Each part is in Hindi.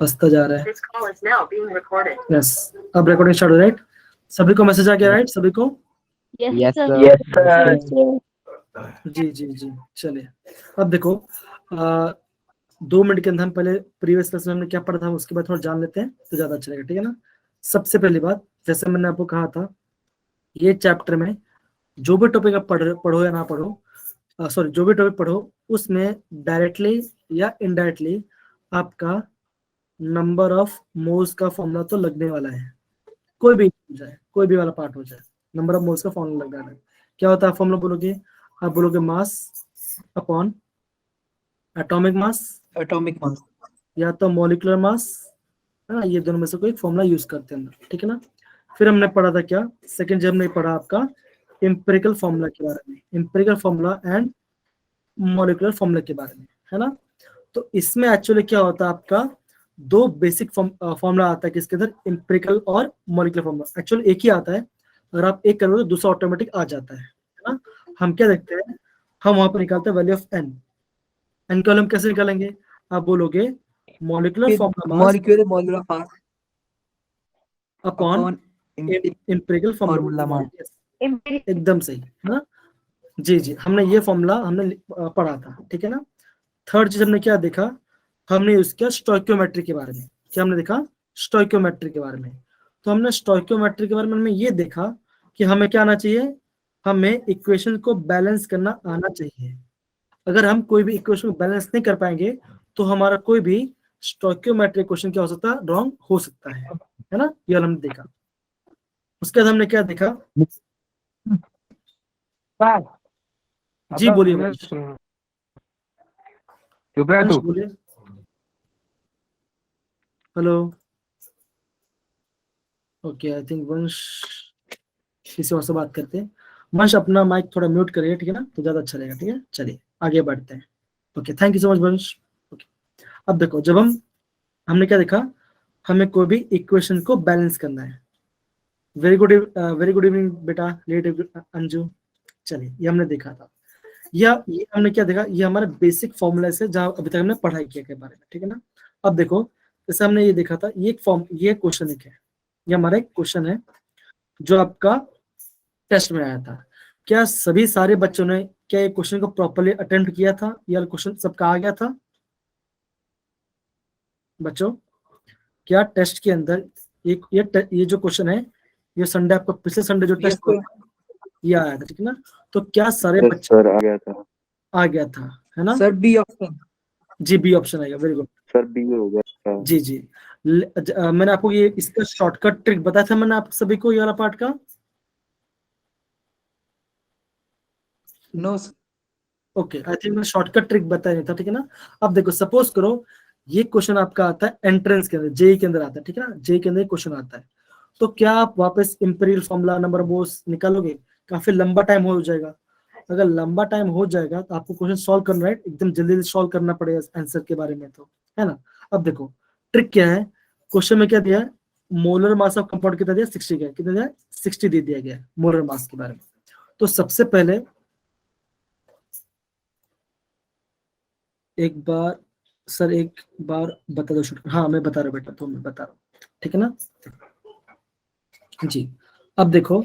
बसता जा रहा है। यस, अब रिकॉर्डिंग स्टार्ट हो राइट। सभी को मैसेज आ गया राइट? सभी को Yes, sir. Yes, sir. जी जी जी। चलिए अब देखो 2 मिनट के अंदर हम पहले प्रीवियस क्लास में हमने क्या पढ़ा था उसके बाद थोड़ा जान लेते हैं तो ज्यादा अच्छा लगेगा, ठीक है ना। सबसे पहली बात, जैसे मैंने आपको कहा था, ये चैप्टर में जो भी टॉपिक आप पढ़ो या ना पढ़ो, सॉरी जो भी टॉपिक पढ़ो उसमें डायरेक्टली या इनडायरेक्टली आपका नंबर ऑफ मोल्स का फॉर्मूला तो लगने वाला है। कोई भी हो जाए, कोई भी वाला पार्ट हो जाए, नंबर ऑफ मोल्स का फॉर्मूला लग रहा है। क्या होता है फॉर्मूला बोलोगे? आप बोलोगे मास अपॉन एटॉमिक मास या तो मॉलिक्यूलर मास, है ना। ये दोनों में से कोई फॉर्मूला यूज करते हैं, ठीक है ना। फिर हमने पढ़ा था क्या सेकंड जब हमने पढ़ा आपका एम्पिरिकल फॉर्मूला के बारे में, empirical formula and molecular formula के बारे में, है ना। तो इसमें एक्चुअली क्या होता है आपका 2 बेसिक फॉर्मूला आता है किसके अंदर, एम्पिरिकल और मॉलिक्यूलर फॉर्मूला। एक्चुअली एक ही आता है, अगर आप एक करोगे तो दूसरा ऑटोमेटिक आ जाता है ना। हम क्या देखते हैं, हम वहां पर निकालते हैं वैल्यू ऑफ एन। एन को हम कैसे निकालेंगे? आप बोलोगे molecular formula mass upon empirical formula mass. एकदम सही है ना। जी जी, हमने ये फॉर्मूला हमने पढ़ा था, ठीक है ना। थर्ड चीज हमने क्या देखा, हमने उसका स्टोइकियोमेट्री के बारे में, क्या हमने देखा स्टोइकियोमेट्री के बारे में। तो हमने स्टोइकियोमेट्री के बारे में हमने ये देखा कि हमें क्या आना चाहिए, हमें इक्वेशन को बैलेंस करना आना चाहिए। अगर हम कोई भी इक्वेशन को बैलेंस नहीं कर पाएंगे तो हमारा कोई भी स्टोइकियोमेट्रिक क्वेश्चन क्या हो सकता है, रॉन्ग हो सकता है ना। ये हमने देखा। उसके बाद हमने क्या देखा, जी बोलिए बोलिए। हेलो, ओके, आई थिंक वंश किसी और से बात करते हैं। वंश अपना माइक थोड़ा म्यूट करिए, ठीक है ना, तो ज्यादा अच्छा रहेगा, ठीक है। चलिए आगे बढ़ते हैं। Okay, thank you so much वंश। ओके, अब देखो जब हमने क्या देखा, हमें कोई भी इक्वेशन को बैलेंस करना है। वेरी गुड इवनिंग बेटा, लेट अंजू। चलिए ये हमने देखा था, या ये हमने क्या देखा, ये हमारे बेसिक फॉर्मूला से जहां अभी तक हमने पढ़ाई किया के बारे में, ठीक है ना। अब देखो जैसे हमने ये देखा था, ये क्वेश्चन एक है, ये हमारा एक क्वेश्चन है जो आपका टेस्ट में आया था। क्या सभी सारे बच्चों ने क्या ये क्वेश्चन को प्रॉपर्ली अटेम्प्ट किया था, या क्वेश्चन सबका आ गया था? बच्चों क्या टेस्ट के अंदर ये जो क्वेश्चन है, ये संडे आपको पिछले संडे जो टेस्ट ये आया था, ठीक है ना। तो क्या सारे बच्चे आ गया था, है ना सर बी ऑप्शन। जी, बी ऑप्शन आएगा। वेरी गुड सर बी हो गया। जी जी। मैंने आपको ये इसका शॉर्टकट ट्रिक बताया था मैंने आप सभी को, ये वाला पार्ट का। नो ओके, आई थिंक मैं शॉर्टकट ट्रिक बताया नहीं था, ठीक है ना। अब देखो सपोज करो ये क्वेश्चन आपका आता है एंट्रेंस के अंदर, जेई के अंदर आता है, ठीक है ना। जेई के अंदर क्वेश्चन आता है, तो क्या आप वापस इंपीरियल फॉर्मूला नंबर बोस निकालोगे? काफी लंबा टाइम हो जाएगा। अगर लंबा टाइम हो जाएगा तो आपको क्वेश्चन सॉल्व करना है, एकदम जल्दी जल्दी सॉल्व करना पड़ेगा आंसर के बारे में, तो है ना। अब देखो ट्रिक क्या है, क्वेश्चन में क्या दिया है, मोलर मास ऑफ कंपाउंड कितना दिया, 60 का, कितना दिया, 60 दे दिया गया मोलर मास के बारे में। तो सबसे पहले एक बार सर एक बार बता दो शुरू। हाँ मैं बता रहा हूँ बेटा, तो मैं बता रहा हूँ, ठीक है ना जी। अब देखो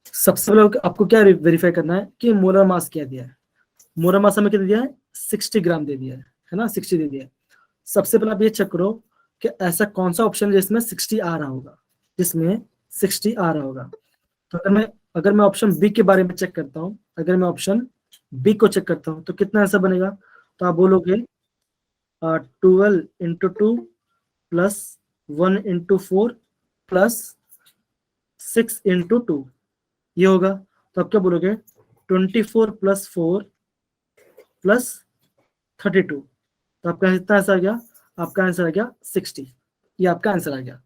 सबसे पहले आपको क्या वेरीफाई करना है कि मोलर मास क्या दिया है। मोलर मास हमें कितना दिया है, 60 ग्राम दे दिया है ना, 60 दे दिया है। सबसे पहले आप ये चेक करो कि ऐसा कौन सा ऑप्शन है जिसमें 60 आ रहा होगा, जिसमें 60 आ रहा होगा। तो अगर मैं ऑप्शन बी के बारे में चेक करता हूँ, अगर मैं ऑप्शन बी को चेक करता हूँ तो कितना ऐसा बनेगा, तो आप बोलोगे 12 into 2 plus 1 into 4 plus 6 into 2, ये होगा। तो आप क्या बोलोगे 24 प्लस 4 प्लस 32, तो आपका कितना आंसर आ गया, आपका आंसर आ गया 60। ये आपका आंसर आ गया।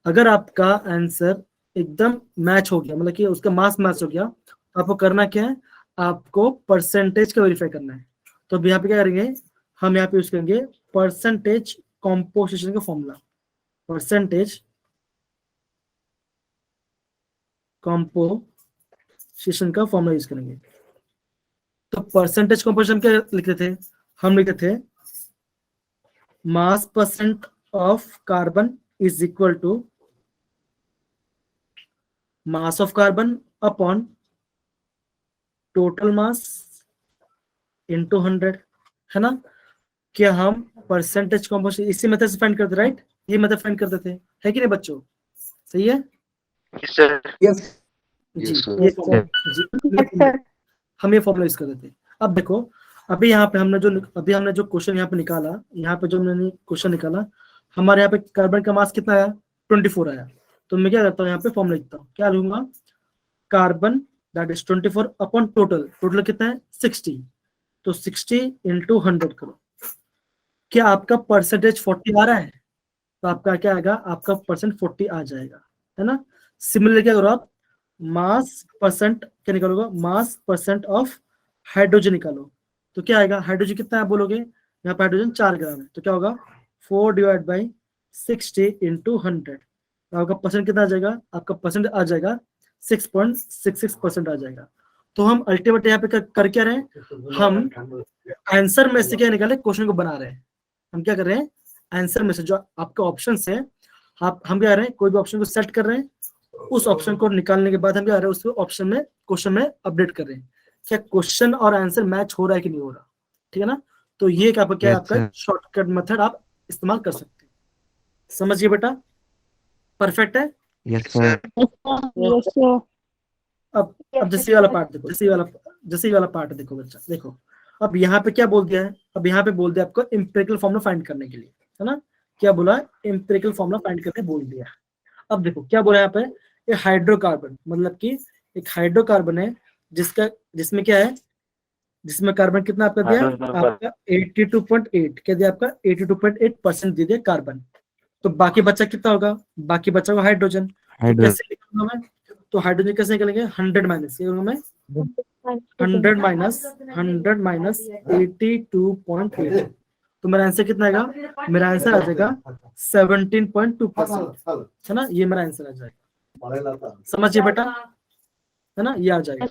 अगर आपका आंसर एकदम मैच हो गया, मतलब कि उसका मास मैच हो गया, तो आपको करना क्या है, आपको परसेंटेज का वेरीफाई करना है। तो अब यहाँ पे क्या करेंगे, हम यहाँ पे यूज करेंगे परसेंटेज कॉम्पोजिशन का फॉर्मूला, परसेंटेज कॉम्पोजिशन का फॉर्मूला यूज करेंगे। तो परसेंटेज कॉम्पोजिशन क्या लिखते थे, हम लिखते थे mass percent of carbon is equal to mass of carbon upon total mass into 100, है ना। क्या हम परसेंटेज कॉम्पोजिशन इसी मेथड से फाइंड करते, राइट? ये मेथड फाइंड करते थे, है कि नहीं बच्चों? सही है सर यस जी। sir. ये Yes, sir. हम ये फॉर्मूला यूज करते थे। अब देखो, अभी यहाँ पे हमने जो क्वेश्चन यहाँ पे निकाला, यहाँ पे जो मैंने क्वेश्चन निकाला, हमारे यहाँ पे कार्बन का मास कितना आया? 24 आया। तो मैं क्या करता हूँ, यहाँ पे फॉर्मूला लिखता हूँ, क्या लूंगा? Carbon that is 24 upon total कितना है? 60। तो 60 इंटू 100 करो। क्या आपका परसेंटेज 40 आ रहा है? तो आपका क्या आएगा? आपका परसेंट 40 आ जाएगा, है ना। सिमिलर क्या करो आप, मास परसेंट क्या निकालोगे? मास परसेंट ऑफ हाइड्रोजन निकालो। तो क्या आएगा? हाइड्रोजन कितना है बोलोगे? यहाँ पे हाइड्रोजन 4 ग्राम है, तो क्या होगा? 4 डिवाइड बाई 60 इंटू 100। तो आपका परसेंट कितना आ जाएगा? आपका परसेंट आ जाएगा 6.66% आ जाएगा। तो हम अल्टीमेट यहाँ पे कर क्या रहे हैं? हम आंसर में से क्या निकाले? क्वेश्चन को बना रहे हैं। हम क्या कर रहे हैं? आंसर में से जो आपका ऑप्शन है, हम क्या कर रहे हैं? कोई भी ऑप्शन को सेलेक्ट कर रहे हैं, उस ऑप्शन को निकालने के बाद हम क्या कर रहे हैं? उसको ऑप्शन में, क्वेश्चन में अपडेट कर रहे हैं, क्या क्वेश्चन और आंसर मैच हो रहा है कि नहीं हो रहा, ठीक है ना। तो ये क्या है? Yes, आपका sir. शॉर्टकट मेथड आप इस्तेमाल कर सकते हैं। समझिए बेटा, परफेक्ट है। Yes sir Yes, sir. अब जैसे वाला पार्ट देखो, जैसे वाला पार्ट देखो बच्चा, देखो अब यहाँ पे क्या बोल दिया है? अब यहाँ पे बोल दिया आपको एम्पिरिकल फॉर्मूला फाइंड करने के लिए, है ना। क्या बोला? एम्पिरिकल फॉर्मूला फाइंड करके बोल दिया। अब देखो क्या बोला यहाँ पे, ये हाइड्रोकार्बन, मतलब कि एक हाइड्रोकार्बन है जिसमें क्या है, जिसमें कार्बन कितना आपका दिया? आपका 82.8 क्या दिया? आपका 82.8% दे दिया कार्बन। तो बाकी बचा कितना होगा? बाकी बचा होगा हाइड्रोजन। तो कैसे निकालूंगा मैं? तो हाइड्रोजन कैसे निकलेंगे? 100 माइनस, ये मैं 100 माइनस 82.8। तो मेरा आंसर कितना आएगा? मेरा आंसर आ जाएगा 17.2%, है ना। ये मेरा आंसर आ जाएगा। समझिए बेटा, है ना, ये आ जाएगा।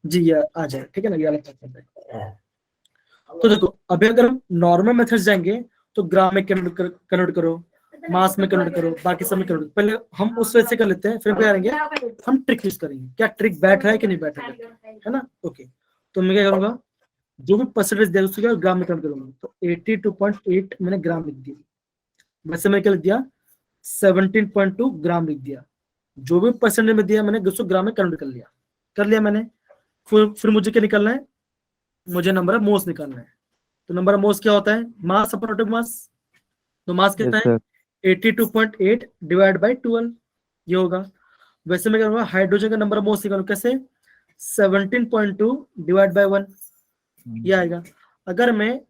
जी ये आ जाएगा, ठीक है ना, ये वाला कर जाएगा। तो देखो अभी अगर हम नॉर्मल मेथड जाएंगे तो ग्राम में कन्वर्ट करो, मास में कन्वर्ट करो, बाकी सब में कन्वर्ट। पहले हम उस वजह से कर लेते हैं, फिर क्या करेंगे? हम ट्रिक यूज करेंगे। क्या ट्रिक बैठ रहा है कि नहीं बैठ रहा है ना? ओके, तो मैं क्या करूंगा? जो भी परसेंटेज दिया उसको क्या ग्राम में कन्वर्ट करूंगा। तो 82.8 मैंने ग्राम लिख दिया। वैसे मैंने क्या लिख दिया? 17.2 ग्राम लिख दिया। जो भी परसेंटेज में दिया मैंने उसको ग्राम में कन्वर्ट कर लिया मैंने। फिर मुझे क्या निकालना है? मुझे नंबर ऑफ मोल्स निकालना है। तो नंबर ऑफ मोल्स क्या होता है? Mass upon atomic mass. तो मास कितना है? 82.8 डिवाइड बाई 12 ये होगा। वैसे मैं क्या करूंगा? हाइड्रोजन का नंबर ऑफ मोल्स निकालूं, कैसे? 17.2 डिवाइड बाई 1 ये आएगा। अगर मैं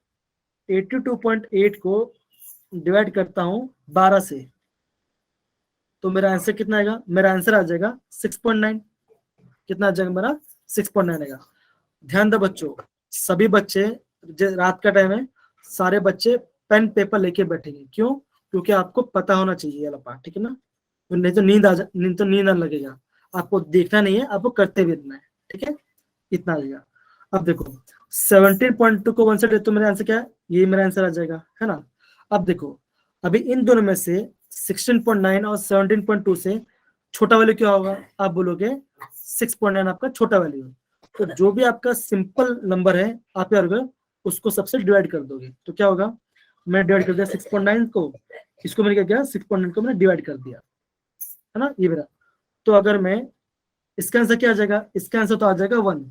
82.8 को डिवाइड करता हूं 12 से, तो मेरा आंसर कितना आएगा? मेरा आंसर आ जाएगा 6.9। कितना आ जाएगा मेरा? 6.9 आएगा। ध्यान दो बच्चों, सभी बच्चे, रात का टाइम है, सारे बच्चे पेन पेपर लेके बैठेंगे। क्यों? क्योंकि आपको पता होना चाहिए ये वाला पार्ट, ठीक है ना। नहीं तो नींद आ लगेगा। आपको देखना नहीं है, आपको करते भी रहना है, ठीक है। इतना आ जाएगा। अब देखो 17.2 को 1 से दे तो मेरा आंसर क्या है? ये मेरा आंसर आ जाएगा, है ना। अब देखो अभी इन दोनों में से 16.9 और 17.2 से छोटा वैल्यू क्या होगा? आप बोलोगे 6.9 आपका छोटा वैल्यू है। तो जो भी आपका सिंपल नंबर है आप क्या करोगे? उसको सबसे डिवाइड कर दोगे। तो क्या होगा? मैं डिवाइड कर दिया 6.9 को, इसको मैंने क्या किया? 6.9 को मैंने डिवाइड कर दिया, है ना, ये मेरा। तो अगर मैं, इसका आंसर क्या आ जाएगा? इसका आंसर तो आ जाएगा 1।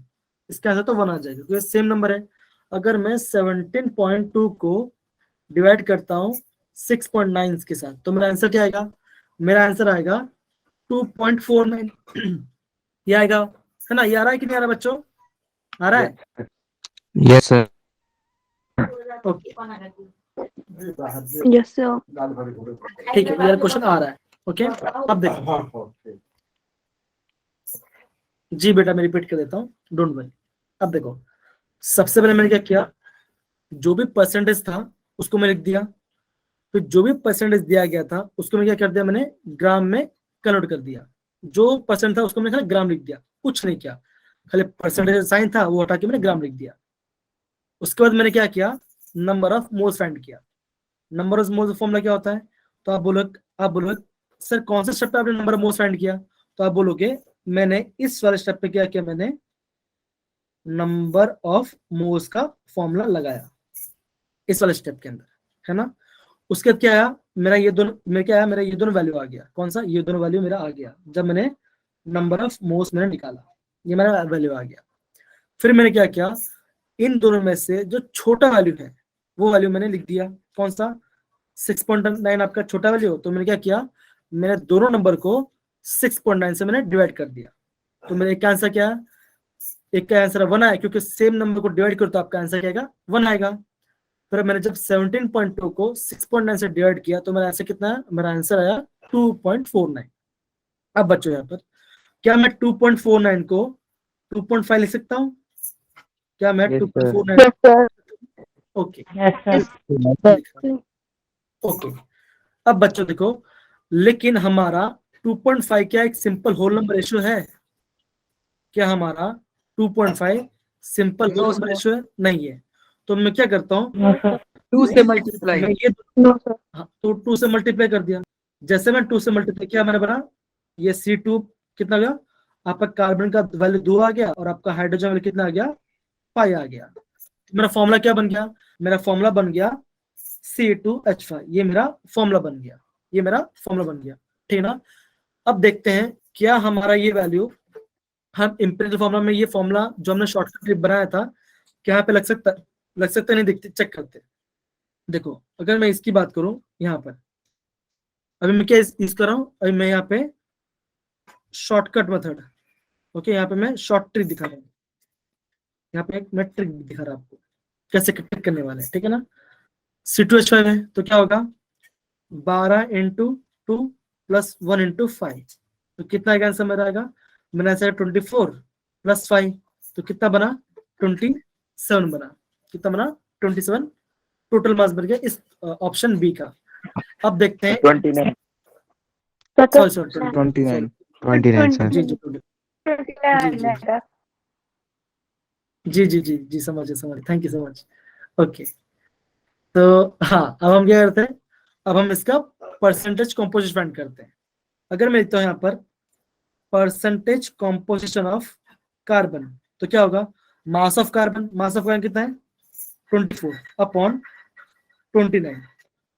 इसका आंसर तो 1 आ जाएगा क्योंकि सेम नंबर है। अगर मैं 17.2 को डिवाइड करता हूँ 6.9 के साथ, तो मेरा आंसर क्या आएगा? मेरा आंसर आएगा 2.49 ये आएगा, है ना। ये आ रहा है कि नहीं आ रहा बच्चों? आ रहा है? Yes sir okay Yes, sir. ठीक है, ये क्वेश्चन आ रहा है। ओके अब देखो जी बेटा, मैं रिपीट कर देता हूँ, डोंट वरी। अब देखो सबसे पहले मैंने क्या किया? जो भी परसेंटेज था उसको मैं लिख दिया। तो जो भी परसेंटेज दिया गया था उसको मैं क्या कर दिया? मैंने ग्राम में कन्वर्ट कर दिया। जो परसेंट था उसको मैंने खाली ग्राम लिख दिया, कुछ नहीं किया। खाली परसेंटेज साइन था वो हटा के मैंने ग्राम लिख दिया। उसके बाद मैंने क्या किया? नंबर ऑफ मोल्स फाइंड किया। नंबर ऑफ मोल्स फॉर्मूला क्या होता है? तो आप बोलो सर कौन से स्टेप पे आपने नंबर ऑफ मोल्स फाइंड किया? तो आप बोलोगे मैंने इस वाले स्टेप पे क्या किया, मैंने नंबर ऑफ मोल्स का फॉर्मूला लगाया इस वाले स्टेप के अंदर, है ना। उसके बाद क्या आया, मेरा ये दोनों, मेरा क्या आया, मेरा ये दोनों वैल्यू आ गया। कौन सा? ये दोनों वैल्यू मेरा आ गया जब मैंने नंबर ऑफ मोल्स मैंने निकाला, ये मेरा वैल्यू आ गया। फिर मैंने क्या किया, इन दोनों में से जो छोटा वैल्यू है वो वैल्यू मैंने लिख दिया। कौन सा? 6.9 आपका छोटा वैल्यू हो, तो मैंने क्या किया, मैंने दोनों नंबर को 6.9 से मैंने डिवाइड कर दिया। तो मेरा एक का आंसर क्या है, एक का आंसर 1 आया, क्योंकि सेम नंबर को डिवाइड करो तो आपका आंसर क्या आएगा, 1 आएगा। फिर मैंने जब 17.2 को 6.9 से डिवाइड किया तो मेरा आंसर कितना है, मेरा आंसर आया 2.49। अब बच्चों यहाँ पर क्या मैं 2.49 को 2.5 लिख सकता हूँ? क्या मैं Yes, sir. 2.49? Yes, sir. Okay Yes, sir. Okay. अब बच्चों देखो, लेकिन हमारा 2.5 क्या एक सिंपल होल नंबर रेशियो है? क्या हमारा 2.5 सिंपल होल नंबर रेशियो है? नहीं है। तो मैं क्या करता हूँ, No, sir. 2 से मल्टीप्लाई। मैं ये No, sir. हाँ, तो 2 से मल्टीप्लाई कर दिया। जैसे मैं 2 से मल्टीप्लाई किया मैंने बना ये C2 कितना गया, आपका कार्बन का वैल्यू 2 आ गया और आपका हाइड्रोजन वैल्यू कितना आ गया, 5 आ गया। मेरा फॉर्मूला क्या बन गया, मेरा फॉर्मूला बन गया C2H5। ये मेरा फॉर्मूला बन गया, ये मेरा फॉर्मूला बन गया, ठीक ना। अब देखते हैं क्या हमारा ये वैल्यू हम इंपेरिकल फॉर्मूला में, ये फॉर्मूला जो हमने शॉर्टकट ट्रिक बनाया था, क्या यहाँ पे लग सकता नहीं, दिखते, चेक करते। देखो अगर मैं इसकी बात करूं यहाँ पर, अभी मैं क्या इस कर रहा हूँ, अभी मैं यहाँ पे शॉर्टकट मेथड, ओके, यहाँ पे मैं शॉर्ट ट्रिक दिखा रहा हूँ, यहाँ पे एक मैं ट्रिक दिखा रहा हूँ आपको कैसे ट्रिक करने वाले हैं, ठीक है ना। C2H5 है तो क्या होगा, 12 इंटू 2 प्लस 1 इंटू 5, तो कितना आंसर मेरा आएगा, मेरा आंसर 24 प्लस 5, तो कितना बना, 27 बना। कितना बना, 27 टोटल मास बन गया इस ऑप्शन बी का। अब देखते हैं 29। सॉरी 29. 29, sir. जी जी जी समझ, thank you so much. Okay, तो हाँ अब हम क्या करते हैं, अब हम इसका परसेंटेज कॉम्पोजिशन फाइंड करते हैं। अगर मैं लिखता हूँ यहाँ पर परसेंटेज कॉम्पोजिशन ऑफ कार्बन, तो क्या होगा, मास ऑफ कार्बन कितना है, 24 अपॉन 29।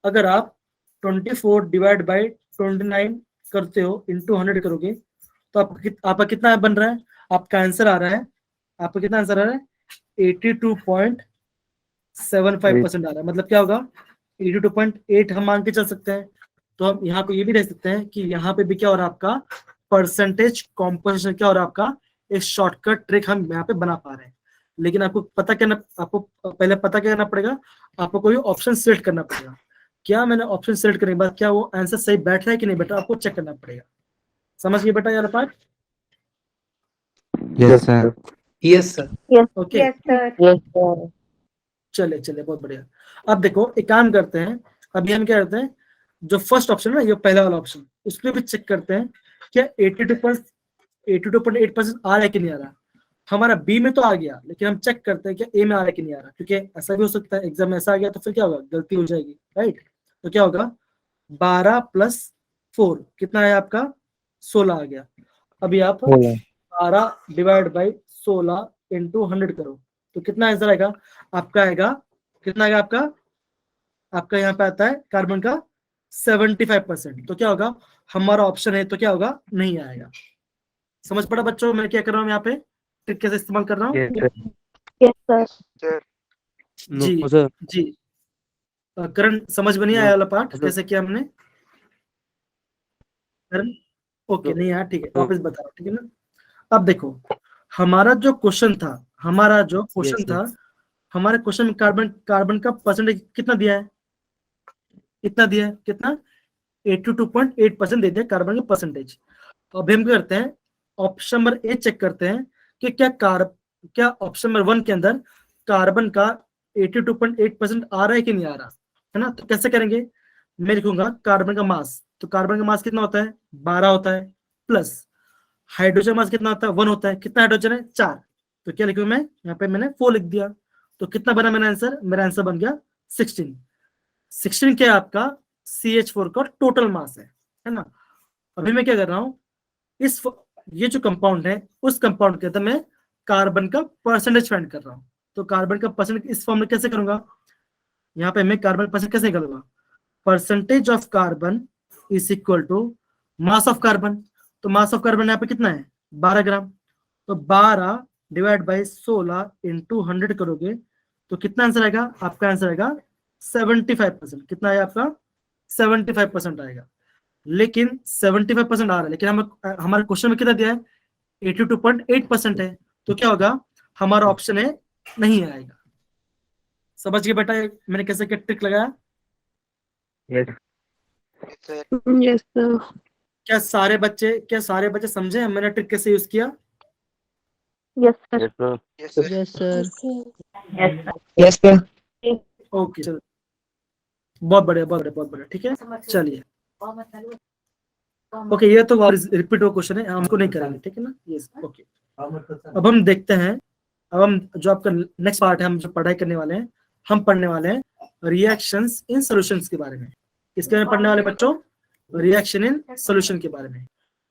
अगर आप 24 डिवाइड बाई 29 करते हो, इंटू 100 करोगे, तो आपका कितना बन रहा है, आपका आंसर आ रहा है, आपका कितना आंसर आ रहा है, 82.75% आ रहा है। मतलब क्या होगा, 82.8 हम मान के चल सकते हैं। तो हम यहाँ पे ये भी देख सकते हैं कि यहाँ पे भी क्या हो रहा है, आपका परसेंटेज कॉम्पोजिशन क्या हो रहा है, आपका एक शॉर्टकट ट्रिक हम यहाँ पे बना पा रहे हैं। लेकिन आपको पहले पता क्या करना पड़ेगा, आपको कोई ऑप्शन सिलेक्ट करना पड़ेगा। क्या मैंने ऑप्शन सिलेक्ट करने के बाद क्या वो आंसर सही बैठ रहा है कि नहीं बैठ रहा, आपको चेक करना पड़ेगा। समझ गए बेटा यार part? Yes, sir. Yes sir. Okay, Yes, sir. Yes, sir. चले बहुत बढ़िया। अब देखो एक काम करते हैं, अभी हम क्या करते हैं, जो फर्स्ट ऑप्शन है ना, ये पहला वाला ऑप्शन, उसमें भी चेक करते हैं क्या 82.8% आ रहा है कि नहीं आ रहा। हमारा बी में तो आ गया, लेकिन हम चेक करते हैं कि ए में आ रहा है कि नहीं आ रहा, क्योंकि ऐसा भी हो सकता है एग्जाम में ऐसा आ गया तो फिर क्या होगा, गलती हो जाएगी, राइट। तो क्या होगा, 12 प्लस 4 कितना है आपका, 16 आ गया। अभी आप 12 डिवाइड बाई 16 इंटू 100 करो तो कितना आंसर आएगा, आपका आएगा कितना आएगा, आपका यहाँ पे आता है कार्बन का 75%। तो क्या होगा, हमारा ऑप्शन है तो क्या होगा, नहीं आएगा। समझ पड़ा बच्चों मैं क्या कर रहा हूँ, यहाँ पे ट्रिक कैसे इस्तेमाल कर रहा हूँ। Yes, sir. Yes, sir. जी No, sir. जी करण समझ में नहीं आया वाला पार्ट sir. कैसे किया हमने, करण ओके नहीं आया, ठीक है वापस बता रहा हूँ, ठीक है ना। अब देखो हमारा जो क्वेश्चन था, Yes, sir. हमारे क्वेश्चन में कार्बन का परसेंटेज कितना दिया है, कितना 82.8% दे दिया कार्बन का परसेंटेज। तो अभी हम क्या करते हैं, ऑप्शन नंबर ए चेक करते हैं कि क्या ऑप्शन नंबर 1 के अंदर कार्बन का 82.8% आ रहा है कि नहीं आ रहा, है ना। तो कैसे करेंगे, मैं लिखूंगा कार्बन का मास, तो कार्बन का मास कितना होता है, 12 होता है, प्लस हाइड्रोजन मास कितना होता है, 1 होता है। कितना हाइड्रोजन है, 4, तो क्या लिखूं मैं, यहाँ पे मैंने 4 लिख दिया। तो कितना बना मेरा आंसर बन गया 16। 16 क्या है आपका CH4 का टोटल मास है ना। अभी मैं क्या कर रहा हूँ, ये जो कंपाउंड है उस कंपाउंड के अंदर मैं कार्बन का परसेंटेज फाइंड कर रहा हूँ। तो कार्बन का परसेंट इस फॉर्म में कैसे करूंगा, यहाँ पे मैं कार्बन परसेंट कैसे करूंगा, percentage of carbon is equal to mass of carbon. तो मास ऑफ कार्बन यहाँ पे कितना है 12 ग्राम, तो 12 डिवाइड बाई 16 इंटू 100 करोगे तो कितना आंसर आएगा आपका, आंसर आएगा 75%। कितना है आपका 75% आएगा। लेकिन 75% आ रहा है, लेकिन हम हमारे क्वेश्चन में कितना दिया है 82.8% है, तो क्या होगा हमारा ऑप्शन है नहीं आएगा। समझ गए बेटा मैंने कैसे क्या ट्रिक लगाया। Yes, sir. क्या सारे बच्चे समझे मैंने ट्रिक कैसे यूज किया। Yes, sir. Yes, sir. Yes, sir. Yes, sir. Yes, sir. Okay चलो, बहुत बढ़िया ठीक है। चलिए ओके, ये तो रिपीट हो क्वेश्चन है, हमको नहीं करेंगे, ठीक है ना। यस ओके, अब हम देखते हैं, अब हम जो आपका नेक्स्ट पार्ट है, हम जो पढ़ाई करने वाले हैं, हम पढ़ने वाले हैं रिएक्शंस इन सॉल्यूशंस के बारे में। किसके बारे में पढ़ने वाले बच्चों, रिएक्शन इन सॉल्यूशन के बारे में।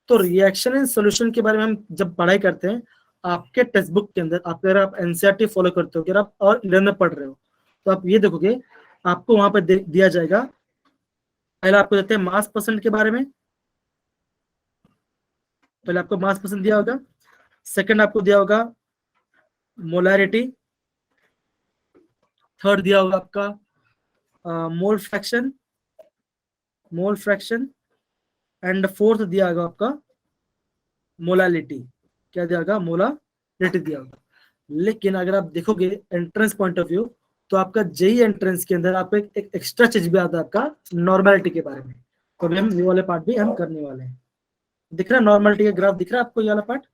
तो रिएक्शन इन सॉल्यूशन के बारे में हम जब पढ़ाई करते हैं, आपके टेक्स्ट बुक के अंदर अगर आप एनसीईआरटी फॉलो करते हो, अगर आप और 11 में पढ़ रहे हो, तो आप ये देखोगे आपको वहां पर दिया जाएगा, पहले आपको देते हैं मास परसेंट के बारे में, पहले आपको मास परसेंट दिया होगा, सेकंड आपको दिया होगा मोलैरिटी, थर्ड दिया होगा आपका मोल फ्रैक्शन एंड फोर्थ दिया होगा आपका मोलालिटी। क्या दिया होगा, मोलालिटी दिया होगा। लेकिन अगर आप देखोगे एंट्रेंस पॉइंट ऑफ व्यू, तो आपका जेई एंट्रेंस के अंदर आपको एक एक्स्ट्रा चीज भी आता है आपका नॉर्मेलिटी के बारे में। तो अभी हम ये वाले पार्ट भी हम करने वाले हैं। दिख रहा है नॉर्मेलिटी का ग्राफ, दिख रहा है आपको ये वाला part.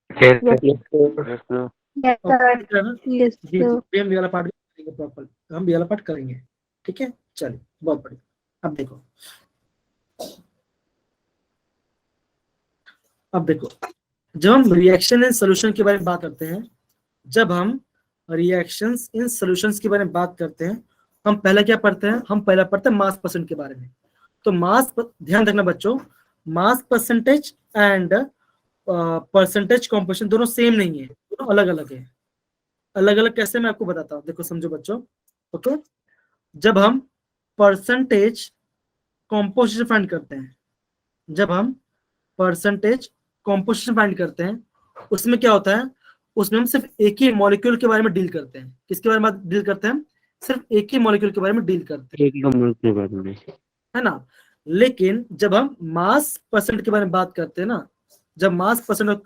Yes, sir. Yes, Yes, sir. yes, sir. दिख रहा है ना? Yes, जी sir. जी, हम ये वाला पार्ट भी करेंगे प्रॉपर, हम ये वाला पार्ट करेंगे, ठीक है। चलिए बहुत बढ़िया। अब देखो जब हम रिएक्शन इन सॉल्यूशन के बारे में बात करते हैं, जब हम रिएक्शंस इन सॉल्यूशंस के बारे में बात करते हैं, हम पहले क्या पढ़ते हैं, हम पहले पढ़ते हैं मास परसेंट के बारे में। तो ध्यान रखना बच्चों, mass percentage and percentage composition दोनों सेम नहीं है, दोनों अलग अलग है। अलग अलग कैसे, मैं आपको बताता हूँ, देखो समझो बच्चों। ओके, जब हम परसेंटेज कॉम्पोजिशन फाइंड करते हैं, जब हम परसेंटेज कॉम्पोजिशन फाइंड करते हैं, उसमें क्या होता है, उसमें हम सिर्फ एक ही मॉलिक्यूल के बारे में डील करते हैं। किसके बारे में डील करते हैं, हम सिर्फ एक ही मॉलिक्यूल के बारे में डील करते हैं, एक नंबर के बारे में, है ना। लेकिन जब हम मास परसेंट के बारे में बात करते हैं ना, जब मास परसेंट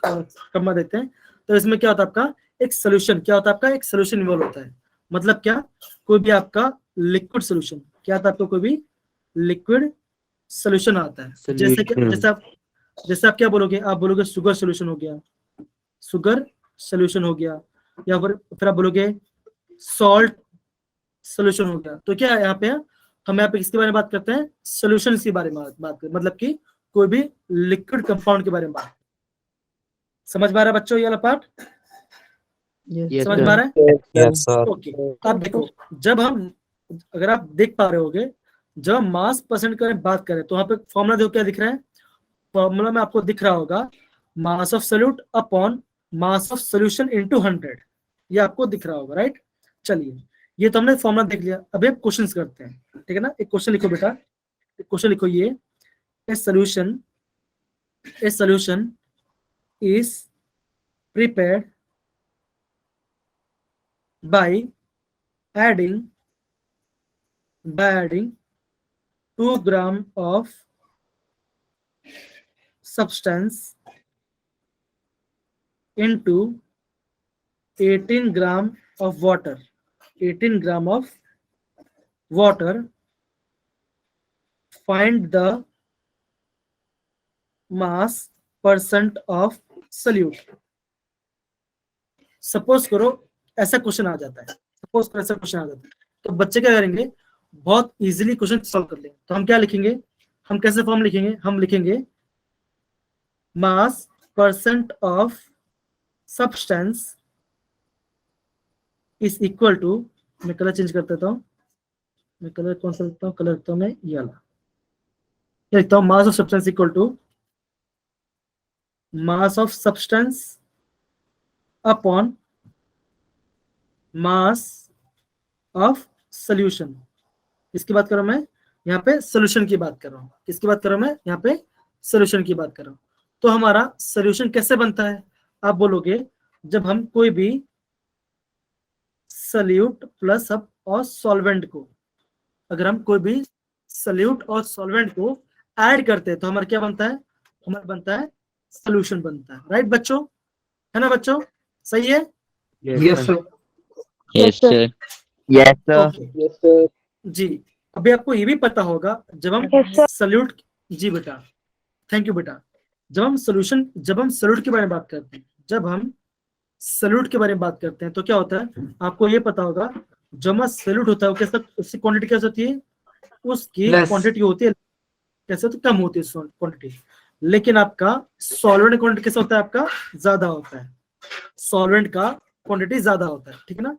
कमा देते हैं, तो इसमें क्या होता है आपका एक सोल्यूशन, क्या होता है आपका एक सोल्यूशन इन्वॉल्व होता है। मतलब क्या, कोई भी आपका लिक्विड सोल्यूशन, क्या आता है आपको, कोई भी लिक्विड सोल्यूशन आता है। जैसे आप क्या बोलोगे, आप बोलोगे शुगर सोल्यूशन हो गया, शुगर सोल्यूशन हो गया, या फिर आप बोलोगे सॉल्ट सोल्यूशन हो गया। तो क्या है यहाँ पे, हम यहाँ पे किसके बारे में बात करते हैं, सोल्यूशन के बारे में बात करते हैं, मतलब कि कोई भी लिक्विड कंपाउंड के बारे में बात। समझ में आ रहा है बच्चों ये वाला पार्ट, Yes, समझ में आ रहा है। Yes, sir. ओके, अब देखो, जब हम, अगर आप देख पा रहे होगे, जब हम मास परसेंट की बात करें, तो वहां पे फॉर्मूला देखो क्या दिख रहा है, फॉर्मूला में आपको दिख रहा होगा मास of solute upon mass of solution into 100, ये आपको दिख रहा होगा, राइट। चलिए, ये तो हमने फॉर्मूला देख लिया, अभी हम क्वेश्चंस करते हैं, ठीक है ना। एक क्वेश्चन लिखो बेटा, एक क्वेश्चन लिखो, ये ए solution is prepared by adding 2 gram of substance into 18 gram of water. 18 gram of water. Find the mass percent of solute. Suppose करो ऐसा क्वेश्चन आ जाता है, तो बच्चे क्या करेंगे, बहुत इजीली क्वेश्चन सॉल्व कर लेंगे। तो हम क्या लिखेंगे, हम कैसे फॉर्म लिखेंगे, हम लिखेंगे mass percent of substance is equal to, मैं कलर चेंज कर देता हूं, मैं कलर कौन सा लिखता हूँ, कलर लिखता हूँ मैं ये वाला, ये लिखता हूँ mass of substance equal to mass of substance upon mass of solution. किसकी बात कर रहा हूं मैं यहाँ पे, सोल्यूशन की बात कर रहा हूँ। किसकी बात कर रहा हूं मैं यहाँ पे, सोल्यूशन की बात कर रहा हूँ। तो हमारा सोल्यूशन कैसे बनता है, आप बोलोगे जब हम कोई भी सल्यूट प्लस अब और सॉल्वेंट को, अगर हम कोई भी सल्यूट और सॉल्वेंट को ऐड करते हैं तो हमारा क्या बनता है, हमारा बनता है सोल्यूशन बनता है। राइट बच्चों, है ना बच्चों, सही है? Yes, sir. Yes sir. Yes, sir. Okay जी। अभी आपको ये भी पता होगा जब हम Yes, sir. सल्यूट, जी बेटा, थैंक यू बेटा, जब हम सोल्यूशन, जब हम सल्यूट के बारे में बात करते हैं, जब हम सल्यूट के बारे में बात करते हैं तो क्या होता है, आपको ये पता होगा जब हमारा सल्यूट होता है वो कैसा, उसकी क्वांटिटी कैसे होती है, उसकी Less. क्वांटिटी होती है कैसे, तो कम होती है क्वांटिटी। लेकिन आपका सॉल्वेंट क्वांटिटी कैसा होता है, आपका ज्यादा होता है, सॉल्वेंट का क्वांटिटी ज्यादा होता है, ठीक है ना।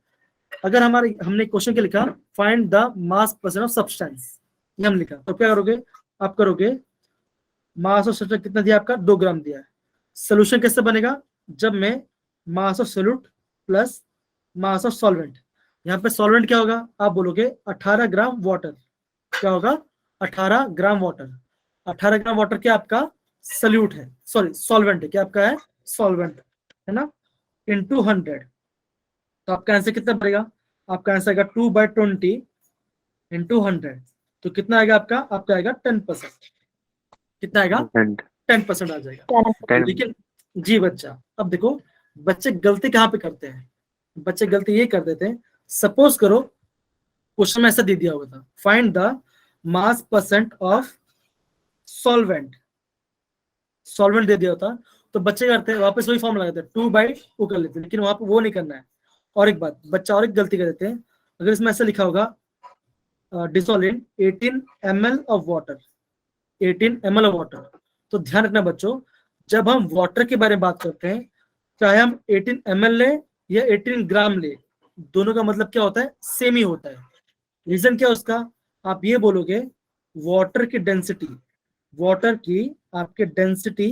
अगर हमारे हमने क्वेश्चन क्या लिखा, find the mass percent of substance, ये हम लिखा, तो क्या करोगे, आप करोगे मास ऑफ सब्सटेंस कितना दिया आपका, 2 ग्राम दिया है। सोल्यूशन कैसे बनेगा, जब मैं mass of solute plus mass of solvent, यहाँ पे सॉल्वेंट क्या होगा, आप बोलोगे 18 ग्राम वाटर, क्या होगा 18 ग्राम वाटर। 18 ग्राम वाटर क्या आपका सल्यूट है, सॉरी सॉल्वेंट है, क्या आपका है सॉल्वेंट, है ना, इनटू 100। तो आपका आंसर कितना पड़ेगा, आपका आंसर आएगा 2/20 इंटू 100, तो कितना आएगा आपका, आपका आएगा 10%, कितना आएगा 10% आ जाएगा। लेकिन जी बच्चा, अब देखो बच्चे गलती कहाँ पे करते हैं, बच्चे गलती ये कर देते हैं, सपोज करो क्वेश्चन में ऐसा दे दिया होगा था, find the mass percent of solvent, solvent दे दिया होता तो बच्चे करते हैं वापस वही फॉर्म लगाते हैं 2/2 कर लेते हैं, लेकिन वहां पे वो नहीं करना है। और एक बात, बच्चा और एक गलती कर देते हैं, अगर इसमें ऐसा लिखा होगा dissolve in 18 ml of water, 18 ml of water, तो ध्यान रखना बच्चों, जब हम वाटर के बारे में बात करते हैं, चाहे हम 18 ml ले या 18 ग्राम ले, दोनों का मतलब क्या होता है, सेम ही होता है। रीजन क्या है उसका, आप ये बोलोगे वाटर की डेंसिटी, वाटर की आपके डेंसिटी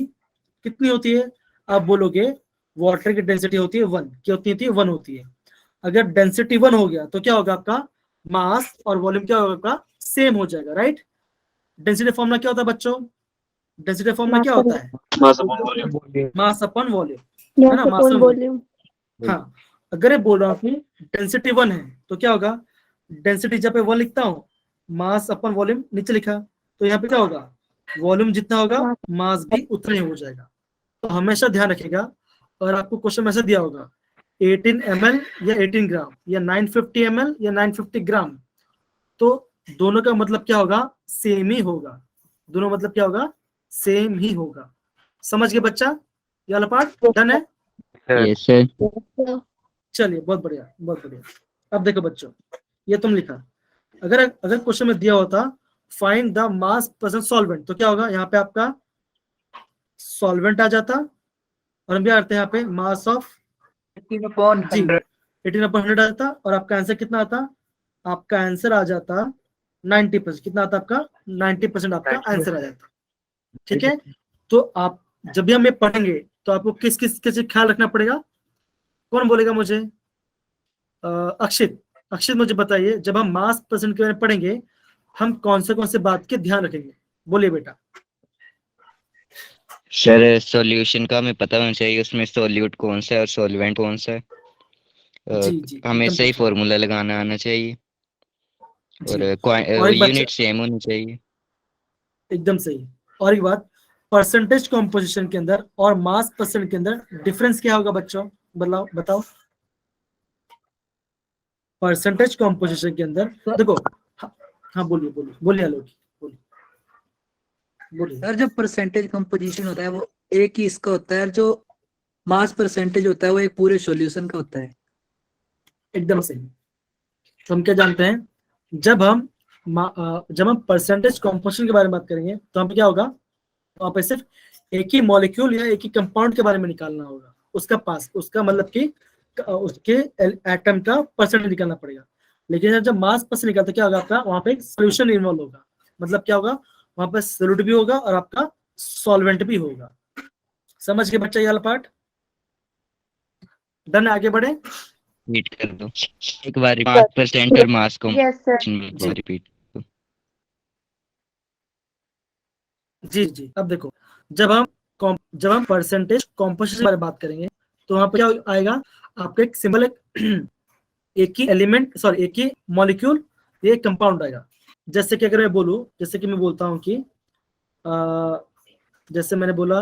कितनी होती है, आप बोलोगे वाटर की डेंसिटी होती है 1, क्या होती है 1 होती है। अगर डेंसिटी 1 हो गया तो क्या होगा, आपका मास और वॉल्यूम क्या होगा, आपका सेम हो जाएगा। राइट, डेंसिटी फॉर्मूला क्या होता है बच्चों, डेंसिटी फॉर्मूला क्या होता है, मास अपॉन वॉल्यूम, है ना, मास अपॉन वॉल्यूम। हाँ, अगर ये बोल रहा हूँ कि डेंसिटी 1 है तो क्या होगा, डेंसिटी जब पे 1 लिखता हूँ, मास अपॉन वॉल्यूम नीचे लिखा, तो यहाँ पे क्या होगा, वॉल्यूम जितना होगा मास भी उतना ही हो जाएगा। तो हमेशा ध्यान रखिएगा, और आपको क्वेश्चन में ऐसा दिया होगा 18 ml या 18 ग्राम या 950 ml या 950 ग्राम, तो दोनों का मतलब क्या होगा, सेम ही होगा, दोनों मतलब क्या होगा, सेम ही होगा। समझ गए बच्चा, ये वाला पार्ट डन है? Yes sir. चलिए बहुत बढ़िया, बहुत बढ़िया। अब देखो बच्चों, ये तुम लिखा, अगर क्वेश्चन में दिया होता find the mass percent solvent, तो क्या होगा, यहाँ पे आपका सॉल्वेंट आ जाता, और हम क्या करते हैं यहाँ पे मास ऑफ 18/100. 18/100 आ जाता, और आपका आंसर कितना आता, आपका आंसर आ जाता 90%, कितना आता आपका 90% आपका आंसर आ जाता। ठीक है, तो आप जब भी हम ये पढ़ेंगे तो आपको किस किस चीज ख्याल रखना पड़ेगा, कौन बोलेगा मुझे, अक्षित, अक्षित मुझे बताइए, जब हम मास परसेंट के बारे में पढ़ेंगे हम कौन से बात के ध्यान रखेंगे, बोलिए बेटा। सर सॉल्यूशन का हमें पता होना चाहिए, उसमें सॉल्यूट कौन सा है और सॉल्वेंट कौन सा है। जी जी, हमेशा ही फॉर्मूला लगाना आना चाहिए, और यूनिट सेम होनी चाहिए। एकदम सही। और एक बात, परसेंटेज कॉम्पोजिशन के अंदर और मास परसेंट के अंदर डिफरेंस क्या होगा बच्चों, बताओ। परसेंटेज कॉम्पोजिशन के अंदर देखो, हाँ बोलिए आलोक, बोलिए। सर जो परसेंटेज कंपोजिशन होता है वो एक ही इसका होता है, जो मास परसेंटेज होता है वो एक पूरे सॉल्यूशन का होता है। एकदम सही। तो हम क्या जानते हैं, जब हम परसेंटेज कॉम्पोजिशन के बारे में बात करेंगे तो हम क्या होगा, वहां पे सिर्फ एक ही मॉलिक्यूल या एक ही कंपाउंड के बारे में निकालना होगा, उसका मतलब कि उसके एटम का परसेंटेज निकालना पड़ेगा। लेकिन जब मास परसेंट निकालते क्या होगा आपका, वहां पे एक सोल्यूशन इन्वॉल्व होगा, मतलब क्या होगा, वहां पे सॉल्यूट भी होगा और आपका सॉल्वेंट भी होगा। समझ के बच्चा ये वाला पार्ट? डन, आगे बढ़े। रिपीट कर दो एक बार, 5% और मास Yes, sir. कॉम्पोजिशन में रिपीट। जी जी, अब देखो, जब हम परसेंटेज कॉम्पोजिशन के बारे में बात करेंगे तो वहां पे क्या आएगा आपका, एक सिंबल, एक ही एलिमेंट, सॉरी एक ही मॉलिक्यूल, ये कंपाउंड आएगा। जैसे कि अगर मैं बोलूं, जैसे कि मैं बोलता हूं कि जैसे मैंने बोला,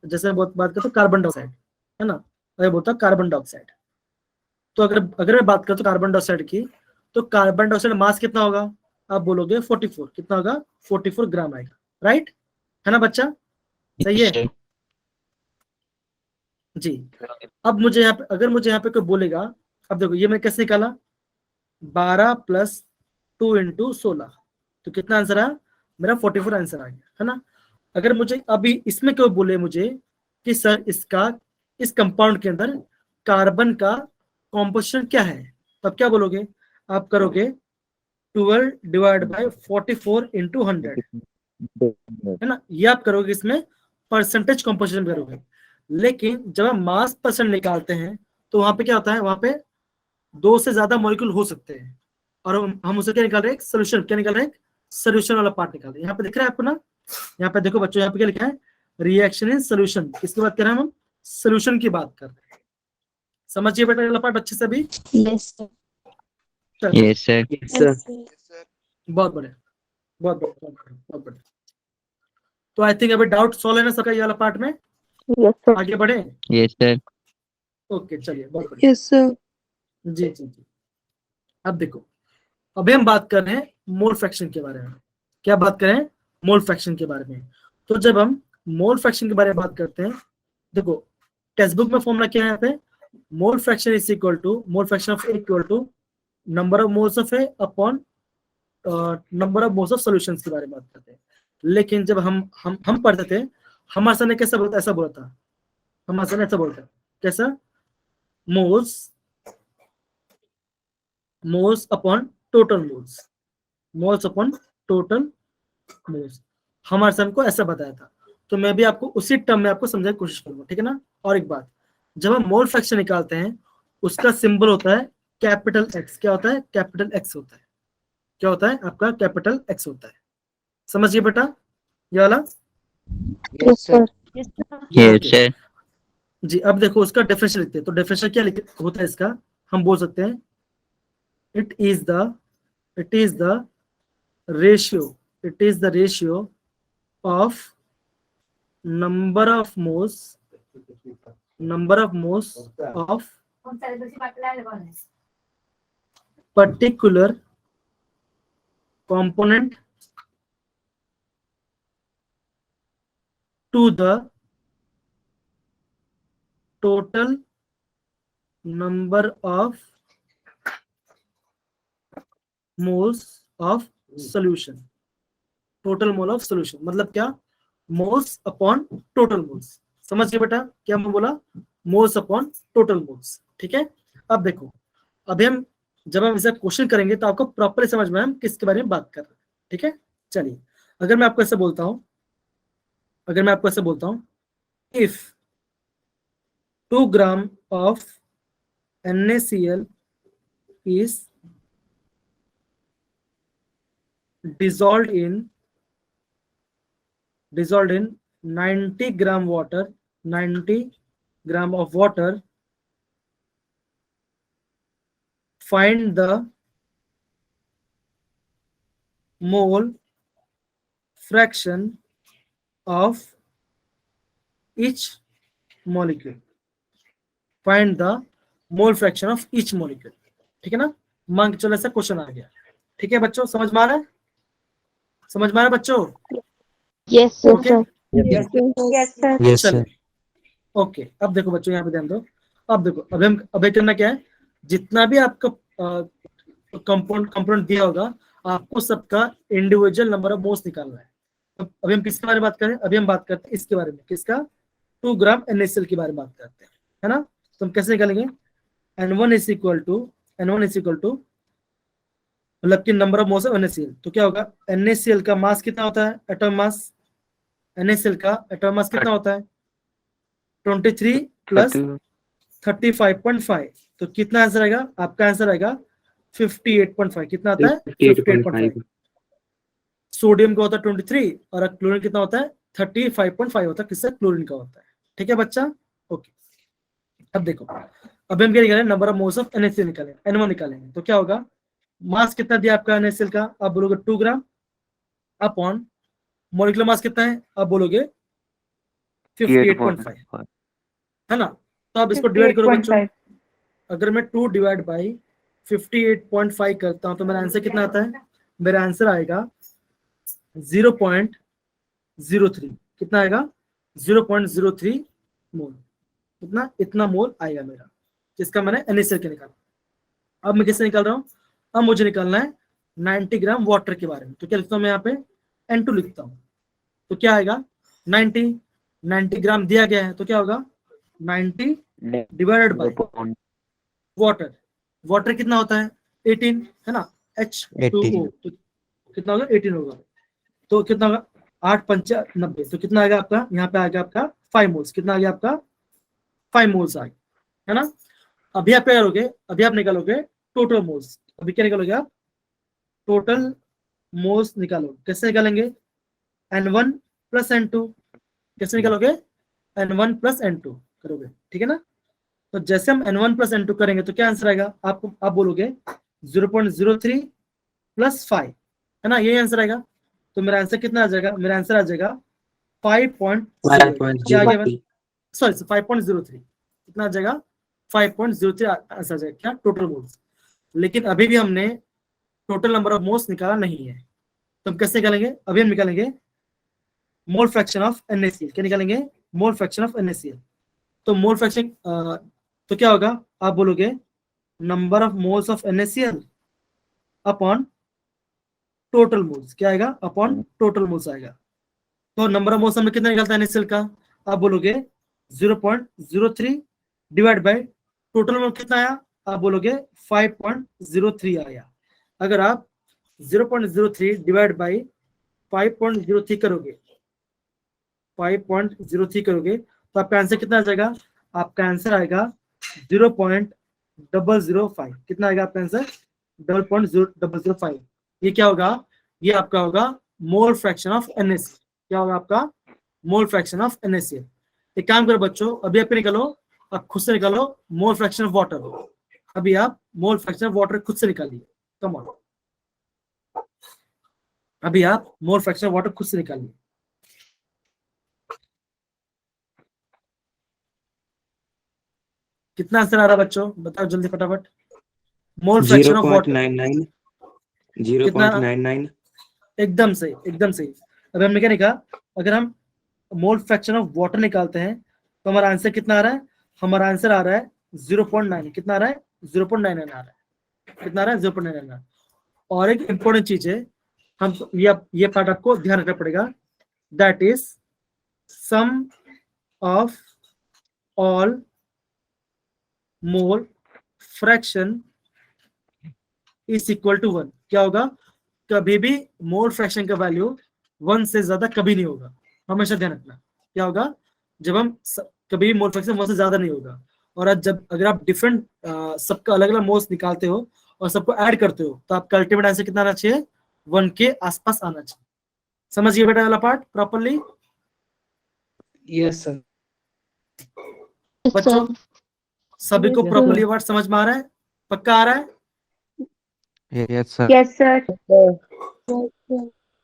जैसे मैं बात करता हूँ कार्बन डाइऑक्साइड, है ना, अगर बोलता हूँ कार्बन डाइऑक्साइड, तो अगर मैं बात करता हूँ कार्बन डाइऑक्साइड की, तो कार्बन डाइऑक्साइड मास कितना होगा, आप बोलोगे 44, कितना होगा, 44 ग्राम आएगा, राइट, है ना बच्चा, सही है जी। अब मुझे यहाँ पे, अगर मुझे यहाँ पे कोई बोलेगा, अब देखो ये मैंने कैसे निकाला, 12 + 2 × 16, तो कितना आंसर आया मेरा, 44 आंसर आ गया, है ना। अगर मुझे अभी इसमें कोई बोले मुझे कि सर इसका, इस कंपाउंड के अंदर कार्बन का कॉम्पोजिशन क्या है, तब क्या बोलोगे, आप करोगे 12 / 44 × 100, है ना, ये आप करोगे, इसमें परसेंटेज कॉम्पोजिशन करोगे। लेकिन जब हम मास परसेंट निकालते हैं तो वहां पे क्या होता है, वहां पे 2 से ज्यादा मॉलिक्यूल हो सकते हैं, और हम उसे क्या निकाल रहे हैं, सोल्यूशन, क्या निकाल रहे हैं, सोल्यूशन वाला पार्ट निकाल रहे हैं। यहाँ पे दिख रहा है आपको ना, यहाँ पे देखो बच्चों, यहाँ पे क्या लिखा है, रिएक्शन इन सोल्यूशन, किसकी बात कर रहे हैं हम, सोल्यूशन की बात कर रहे हैं। समझिए बेटा वाला पार्ट अच्छे से अभी। Yes, sir. Yes sir. Yes, sir. बहुत बढ़िया, बहुत बढ़िया, बहुत बढ़िया। तो आई थिंक अभी डाउट सॉल्व है ना सबका ये वाला पार्ट में, Yes, sir. आगे बढ़े। Yes sir. ओके चलिए, बहुत बढ़िया। Yes, sir. जी जी जी। अब देखो, अभी हम बात कर रहे हैं मोल फ्रैक्शन के बारे में। क्या बात करें, मोल फ्रैक्शन के बारे में। तो जब हम मोल फ्रैक्शन के बारे में बात करते हैं, देखो टेक्स्ट बुक में फॉर्मूला क्या है यहाँ पे, mole fraction is equal to, mole fraction of A equal to number of moles of A upon number of moles of solutions के बारे में बात करते हैं। लेकिन जब हम पढ़ते थे, हमारे सर ने कैसा बोलता, ऐसा बोला था, हमारे सर ने ऐसा बोलता, कैसा, moles upon total moles, moles upon total moles, हमारे सर को ऐसा बताया था। तो मैं भी आपको उसी टर्म में आपको समझाने की कोशिश करूंगा, ठीक है ना। और एक बात, जब हम मोल फ्रैक्शन निकालते हैं उसका सिंबल होता है कैपिटल एक्स। क्या होता है, कैपिटल एक्स होता है। क्या होता है आपका, कैपिटल एक्स होता है। समझिए बेटा ये वाला। Yes, sir. Yes Okay. Sir. जी, अब देखो उसका डेफिनेशन लिखते हैं। तो डेफिनेशन क्या होता है इसका, हम बोल सकते हैं it is the ratio of number of moles of particular component to the total number of moles of solution। Total mole of solution मतलब क्या, मोल्स अपॉन टोटल मोल्स। समझिए बेटा क्या मैं बोला, मोल्स अपॉन टोटल मोल्स, ठीक है। अब देखो, अभी हम जब हम इसका क्वेश्चन करेंगे तो आपको प्रॉपर्ली समझ में हम किसके बारे में बात कर रहे हैं, ठीक है। चलिए, अगर मैं आपको ऐसे बोलता हूं, if 2 gram of NaCl is dissolved in 90 gram water, 90 gram of water, find the mole fraction of each molecule। Find the mole fraction of each molecule, ठीक है ना। मान के चलो ऐसा क्वेश्चन आ गया, ठीक है बच्चों, समझ में आ रहा है, समझ में आ रहा है बच्चों। Yes, sir. Okay Yes, sir. Yes, sir. Yes, sir. चलिए, ओके। अब देखो बच्चों, यहाँ पे ध्यान दो। अब देखो, अभी करना क्या है, जितना भी आपका कंपोनेंट दिया होगा, आपको सबका इंडिविजुअल नंबर ऑफ मोल्स निकालना है। अभी हम किसके बारे में बात करें, अभी हम बात करते हैं इसके बारे में, किसका, 2 ग्राम NaCl के बारे में बात करते हैं, है ना। तो हम कैसे निकालेंगे, N1 = N1 is equal to, मतलब कि number of moles of NaCl। तो क्या होगा, NaCl का मास कितना होता है, एटॉमिक मास, NaCl का एटॉमिक मास कितना होता है 23 प्लस 35.5। तो कितना आंसर आएगा आपका, आंसर आएगा 58.5। कितना आता है 58.5। सोडियम का होता है 23 और क्लोरीन कितना होता है 35.5 होता है, किससे, क्लोरीन का होता है। ठीक है बच्चा, ओके। अब देखो, अब हम क्या निकालें, number of moles of NaCl निकालें, N1 निकालेंगे। तो क्या होगा, मास कितना दिया आपका NaCl का, आप बोलोगे 2 ग्राम अपॉन मॉलिक्यूलर मास कितना है, आप बोलोगे 58.5, है ना। तो आप इसको डिवाइड करो बच्चों, 58.5 अगर मैं 2 डिवाइड बाई 58.5 करता हूं तो मेरा आंसर कितना आता है, मेरा आंसर आएगा 0.03। कितना आएगा 0.03 मोल, इतना मोल आएगा मेरा, जिसका मैंने NaCl के निकाला। अब मैं किससे निकाल रहा हूँ, अब मुझे निकालना है 90 ग्राम वाटर के बारे में। तो क्या लिखता हूँ मैं यहाँ पे, N2 लिखता हूँ। तो क्या आएगा 90 ग्राम दिया गया है, तो क्या होगा 90 डिवाइडेड बाय वाटर कितना होता है 18, है ना, H2O। तो कितना होगा 18 होगा। तो कितना होगा 8 पंचा 90। तो कितना आएगा आपका, यहाँ पे आएगा आपका 5 मोल्स। कितना आ गया आपका 5 मोल्स आ गया, है ना। अभी आप क्या करोगे, अभी आप निकालोगे टोटल मोल्स। अभी क्या निकालोगे आप, टोटल मोल्स निकालो। कैसे निकालेंगे, N1 प्लस N2। कैसे निकालोगे, N1 प्लस N2 करोगे, ठीक है ना। तो जैसे हम N1 प्लस N2 करेंगे तो क्या आंसर आएगा, आप बोलोगे 0.03 प्लस 5, है ना, यही आंसर आएगा। तो मेरा आंसर कितना आ जाएगा, मेरा आंसर आ जाएगा 5.0, क्या आ गया, सॉरी 5.03। कितना आ जाएगा 5.03 आंसर आ जाएगा, क्या, टोटल मोल्स। लेकिन अभी भी हमने टोटल नंबर ऑफ मोल्स निकाला नहीं है। तो हम कैसे निकालेंगे, अभी हम निकालेंगे मोल फ्रैक्शन ऑफ NaCl। क्या निकालेंगे, मोल फ्रैक्शन ऑफ NaCl। तो मोल फ्रैक्शन, तो क्या होगा, आप बोलोगे number of moles of NaCl upon total moles. क्या आएगा, अपॉन टोटल मोल्स आएगा। तो नंबर ऑफ मोल्स हमें कितना निकलता है NaCl का, आप बोलोगे 0.03 डिवाइड बाय टोटल मोल कितना आया, आप बोलोगे 5.03 आया। अगर आप 0.03 डिवाइड बाय 5.03 करोगे, 5.03 करोगे तो आपका आंसर कितना आ जाएगा, आपका आंसर आएगा 0.005। कितना आएगा आपका आंसर 0.005। ये क्या होगा, ये आपका होगा मोल फ्रैक्शन ऑफ NaCl। क्या होगा आपका, मोल फ्रैक्शन ऑफ NaCl। एक काम करो बच्चों, अभी आप निकालो, आप खुद से निकालो मोल फ्रैक्शन ऑफ वाटर। अभी आप मोल फ्रैक्शन ऑफ वाटर खुद से निकालिए, कम ऑन। अभी आप मोल फ्रैक्शन ऑफ वाटर खुद से निकालिए। कितना आंसर आ रहा है बच्चों, बताओ जल्दी फटाफट। मोल फ्रैक्शन ऑफ वाटर 0.99 एकदम सही, एकदम सही। अभी हमने क्या निकाला, अगर हम मोल फ्रैक्शन ऑफ वाटर निकालते हैं तो हमारा आंसर कितना आ रहा है, हमारा आंसर आ रहा है 0.9। कितना आ रहा है 0.99 आ रहा है। कितना आ रहा है 0.99 आ रहा है। और एक इंपॉर्टेंट चीज है, हम ये पार्ट आपको ध्यान रखना पड़ेगा, that is sum of all mole fraction is equal to 1। क्या होगा, कभी भी मोल फ्रैक्शन का वैल्यू 1 से ज्यादा कभी नहीं होगा, हमेशा ध्यान रखना। क्या होगा, जब हम कभी भी मोल फ्रैक्शन 1 से ज्यादा नहीं होगा। और आज जब अगर आप डिफरेंट सबका अलग अलग मोल्स निकालते हो और सबको ऐड करते हो तो आपका अल्टीमेट आंसर कितना आना चाहिए, 1 के आसपास आना चाहिए। समझिए बेटा वाला पार्ट प्रॉपरली। Yes sir. बच्चों सभी को Yes, प्रॉपरली sir. वर्ड समझ में आ रहा है, पक्का आ रहा है। Yes, sir.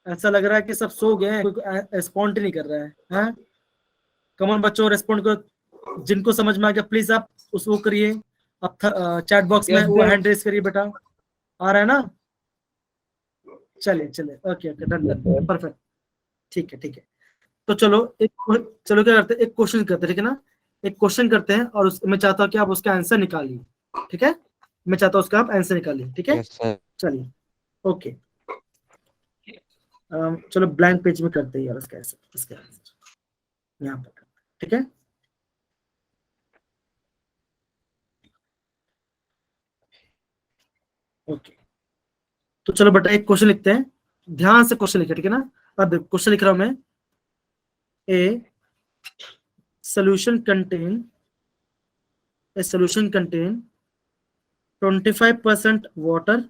ऐसा लग रहा है कि सब सो गए हैं, कोई रेस्पॉन्ड नहीं कर रहा है, हैं? कमन बच्चों रेस्पॉन्ड करो, जिनको समझ में आ गया प्लीज आप उसको करिए, आप चैट बॉक्स में Yes, वो sir. हैंड रेस करिए बेटा, आ रहा है ना। चलिए चलिए, okay okay, done done, perfect, ठीक है ठीक है। तो चलो चलो क्या करते हैं, एक क्वेश्चन करते हैं, ठीक है ना। एक क्वेश्चन करते हैं और मैं चाहता हूँ कि आप उसका आंसर निकालिए, ठीक है। मैं चाहता हूँ उसका आप आंसर निकालिए, ठीक है। Yes sir. चलिए ओके, चलो ब्लैंक पेज में करते हैं यार इसका आंसर यहाँ पर, ठीक है। ओके, तो चलो बेटा एक क्वेश्चन लिखते हैं, ध्यान से क्वेश्चन लिखे, ठीक है ना। अब क्वेश्चन लिख रहा हूं मैं, ए solution contain 25% water,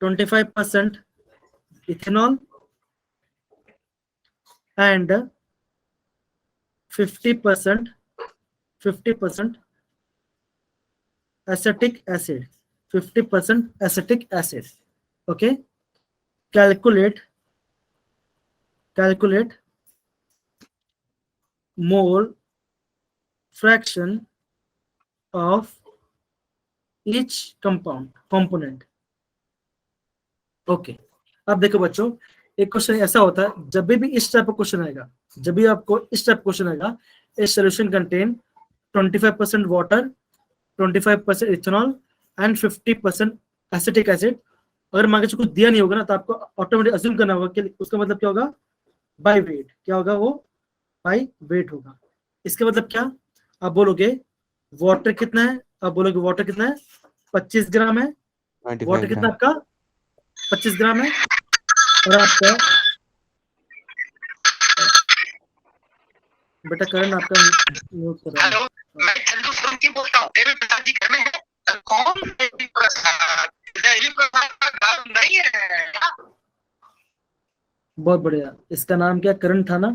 25% ethanol and 50% acetic acid, 50% acetic acid. Okay, calculate mole fraction of each component. Okay, अब देखो बच्चों, एक क्वेश्चन ऐसा होता है, जब भी इस टाइप का क्वेश्चन आएगा, जब भी आपको इस टाइप क्वेश्चन आएगा, ए solution contain 25% water, 25% ethanol and 50% acetic acid, अगर मान के कुछ दिया नहीं होगा ना, तो आपको ऑटोमेटिक अज्यूम करना होगा कि उसका मतलब क्या होगा, बाय वेट। क्या होगा वो, बाय वेट होगा। इसका मतलब क्या, आप बोलोगे वाटर कितना है, आप बोलोगे वाटर कितना है, 25 ग्राम है, वाटर कितना आपका 25 ग्राम है, और आपका बेटा करण आपका म्यूट कर रहा है। हेलो, मैं चंदू सोलंकी बोलता हूँ, मेरे पिताजी घर में है। कौन देवी प्रसाद? देवी प्रसाद का नाम नहीं है। बहुत बढ़िया, इसका नाम क्या, करण था ना।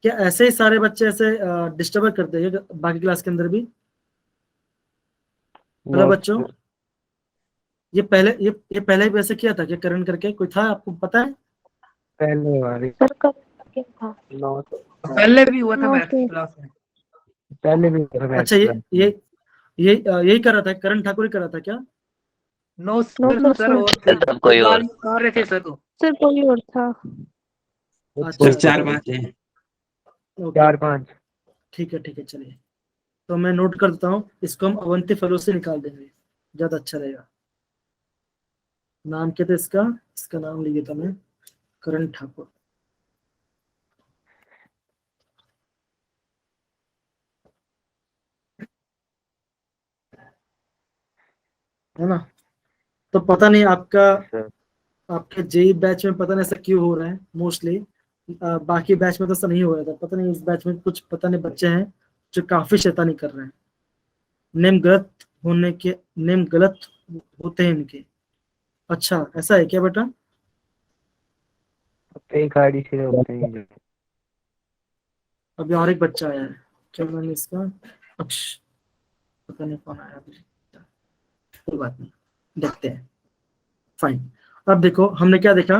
क्या ऐसे ही सारे बच्चे ऐसे डिस्टर्ब करते हैं बाकी क्लास के अंदर भी? हेलो बच्चों, ये पहले भी ऐसे किया था क्या, करण करके कोई था, आपको पता है? सर कब क्या था? पहले भी हुआ था मैथ क्लास में। अच्छा, यही कर रहा था, करण ठाकुर ही कर रहा था क्या? नो सर, सर, और थे कोई और। आ रहे थे सर को। सर कोई और था। अच्छा, सर 4-5 हैं। ओके, 4-5, ठीक है, चलिए। तो मैं नोट कर देता हूँ, इसको हम अवंती फेलो से निकाल देंगे, ज्यादा अच्छा रहेगा। नाम क्या था इसका नाम लिख देता मैं, करण ठाकुर। है ना। तो पता नहीं आपके जेई बैच में पता नहीं ऐसा क्यों हो रहा है, मोस्टली बाकी बैच में तो ऐसा नहीं हो रहा था, पता नहीं इस बैच में कुछ पता नहीं बच्चे हैं जो काफी शैतानी कर रहे हैं, नेम गलत होते हैं इनके। अच्छा, ऐसा है क्या बेटा? अभी और एक बच्चा आया है, क्या नाम है इसका, अक्ष, पता नहीं कौन आया अभी, कोई बात नहीं, देखते हैं। फाइन, अब देखो हमने क्या देखा,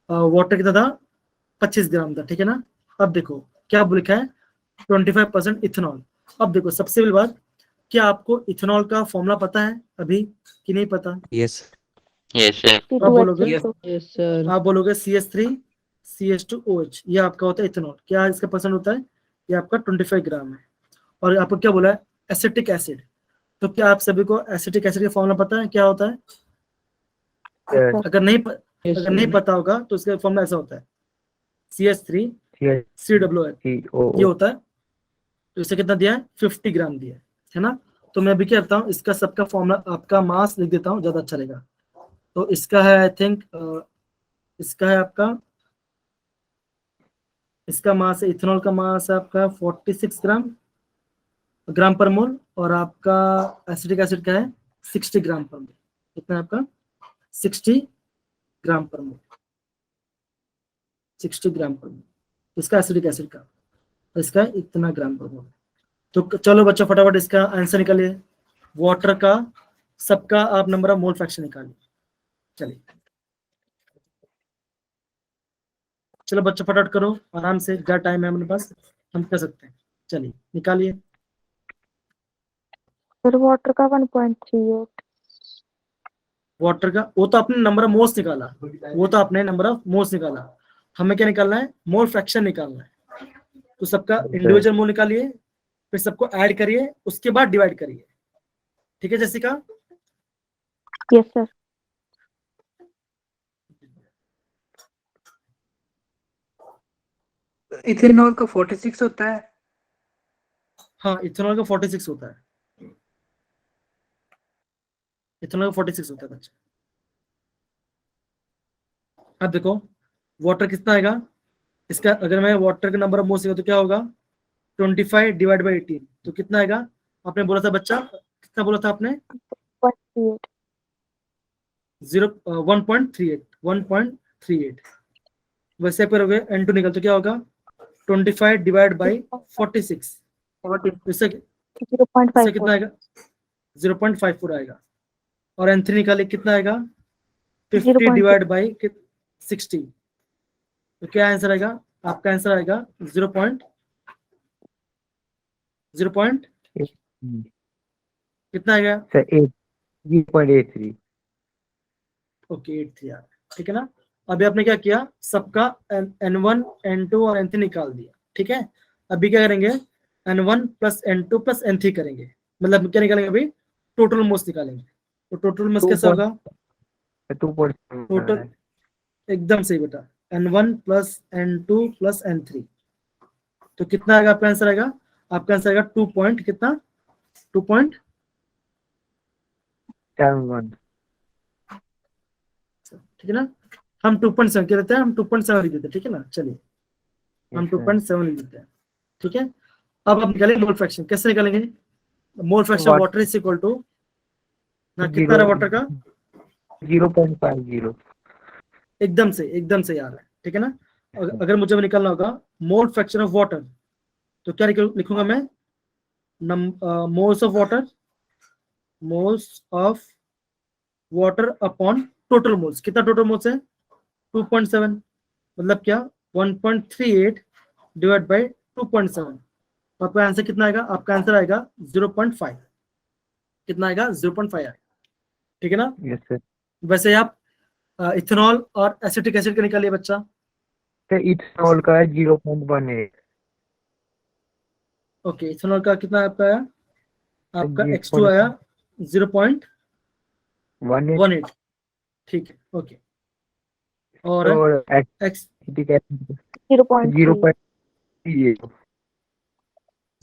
वाटर कितना था, 25 ग्राम था, ठीक है ना। अब देखो क्या लिखा है, 25% इथेनॉल। अब देखो सबसे पहली बात, क्या आपको इथेनॉल का फॉर्मूला पता है अभी कि नहीं पता? Yes sir. आप बोलोगे CH3CH2OH, ये आपका होता है इथेनॉल। क्या इसका परसेंट होता है, ये आपका 25 ग्राम है। और आपको क्या बोला है, एसिटिक एसिड। तो क्या आप सभी को एसिटिक एसिड का फॉर्मूला पता है क्या होता है? अगर नहीं पता होगा तो इसका फॉर्मूला ऐसा होता है, CH3COOH, ये होता है। तो इसे कितना दिया है, 50 ग्राम दिया है ना। तो मैं भी क्या करता हूँ, इसका सबका फॉर्मूला, आपका मास लिख देता हूँ, ज्यादा अच्छा रहेगा। तो इसका है आई थिंक, इसका है आपका, इसका मास है, इथेनॉल का मास है आपका 46 ग्राम पर मोल, और आपका एसिटिक एसिड का है 60 ग्राम पर मोल। कितना है आपका, 60 ग्राम पर मोल, 60 ग्राम पर मोल इसका एसिटिक एसिड का, इसका इतना ग्राम पर मोल। तो चलो बच्चों फटाफट इसका आंसर निकालिए, वाटर का सबका आप नंबर ऑफ मोल फ्रैक्शन निकालिए। चलिए चलो बच्चों फटाफट करो, आराम से, क्या टाइम है हमारे पास, हम कर सकते हैं। चलिए निकालिए। सर वाटर का 1.38। वाटर का, वो तो आपने नंबर ऑफ मोल्स निकाला, वो तो आपने नंबर ऑफ मोल्स निकाला, हमें क्या निकालना है, मोल फ्रैक्शन निकालना है। तो सबका इंडिविजुअल मोल निकालिए, फिर सबको ऐड करिए, उसके बाद डिवाइड करिए। ठीक है जैसिका? Yes sir. इथेनॉल का 46 होता है। हाँ, इथेनॉल का 46 होता है, इथेनॉल का 46 होता है बच्चा। अब देखो वाटर कितना आएगा इसका, अगर मैं वाटर का नंबर ऑफ मोल्स तो क्या होगा 25 डिवाइड बाई 18, तो कितना आएगा आपने बोला था बच्चा, कितना बोला था आपने 1.38 1.38 वैसे करोगे N2 निकल तो क्या होगा 25 डिवाइड बाई 46, इससे 0.54 कितना आएगा 0.54 आएगा। और N3 निकाले कितना आएगा 50 0.6 डिवाइड बाई 60, तो क्या आंसर आएगा आपका, आंसर आएगा 0. कितना आएगा सर 0.83। ओके 83 यार, ठीक है ना। अभी आपने क्या किया, सबका N1 N2 और N3 निकाल दिया, ठीक है। अभी क्या करेंगे N1 plus N2 plus N3 करेंगे, मतलब क्या निकालेंगे अभी टोटल मोल्स निकालेंगे। तो टोटल मोल्स कैसे होगा 2.7 टोटल, एकदम सही बेटा, N1 plus N2 plus N3, तो कितना आएगा आपका आंसर आएगा, आपका आंसर आएगा 2 पॉइंट कितना 2.71, 7 ठीक है ना। हम 2.7 क्या देते हैं, हम 2.7 लिख देते हैं, ठीक है ना। चलिए हम 2.7 लिख देते हैं, ठीक है। अब आप निकालेंगे मोल फ्रैक्शन, कैसे निकालेंगे mole fraction water is equal to ना, कितना रहा वाटर का 0.50। एकदम से आ रहा है, ठीक है ना। अगर मुझे निकालना होगा मोल फ्रैक्शन ऑफ वाटर, तो क्या लिखूंगा मैं moles of water upon total moles, कितना टोटल मोल्स है 2.7, मतलब क्या 1.38 डिवाइड बाई 2.7, तो आपका आंसर कितना आएगा, आपका आंसर आएगा 0.5, कितना आएगा 0.5 आएगा, ठीक है ना। Yes sir. वैसे आप इथेनॉल और एसिटिक एसिड का निकालिए बच्चा, सर इथेनॉल का है 0.18। ओके इथेनॉल का कितना आपका आया, आपका 0.18 X2 आया 0.18, ठीक है ओके। और X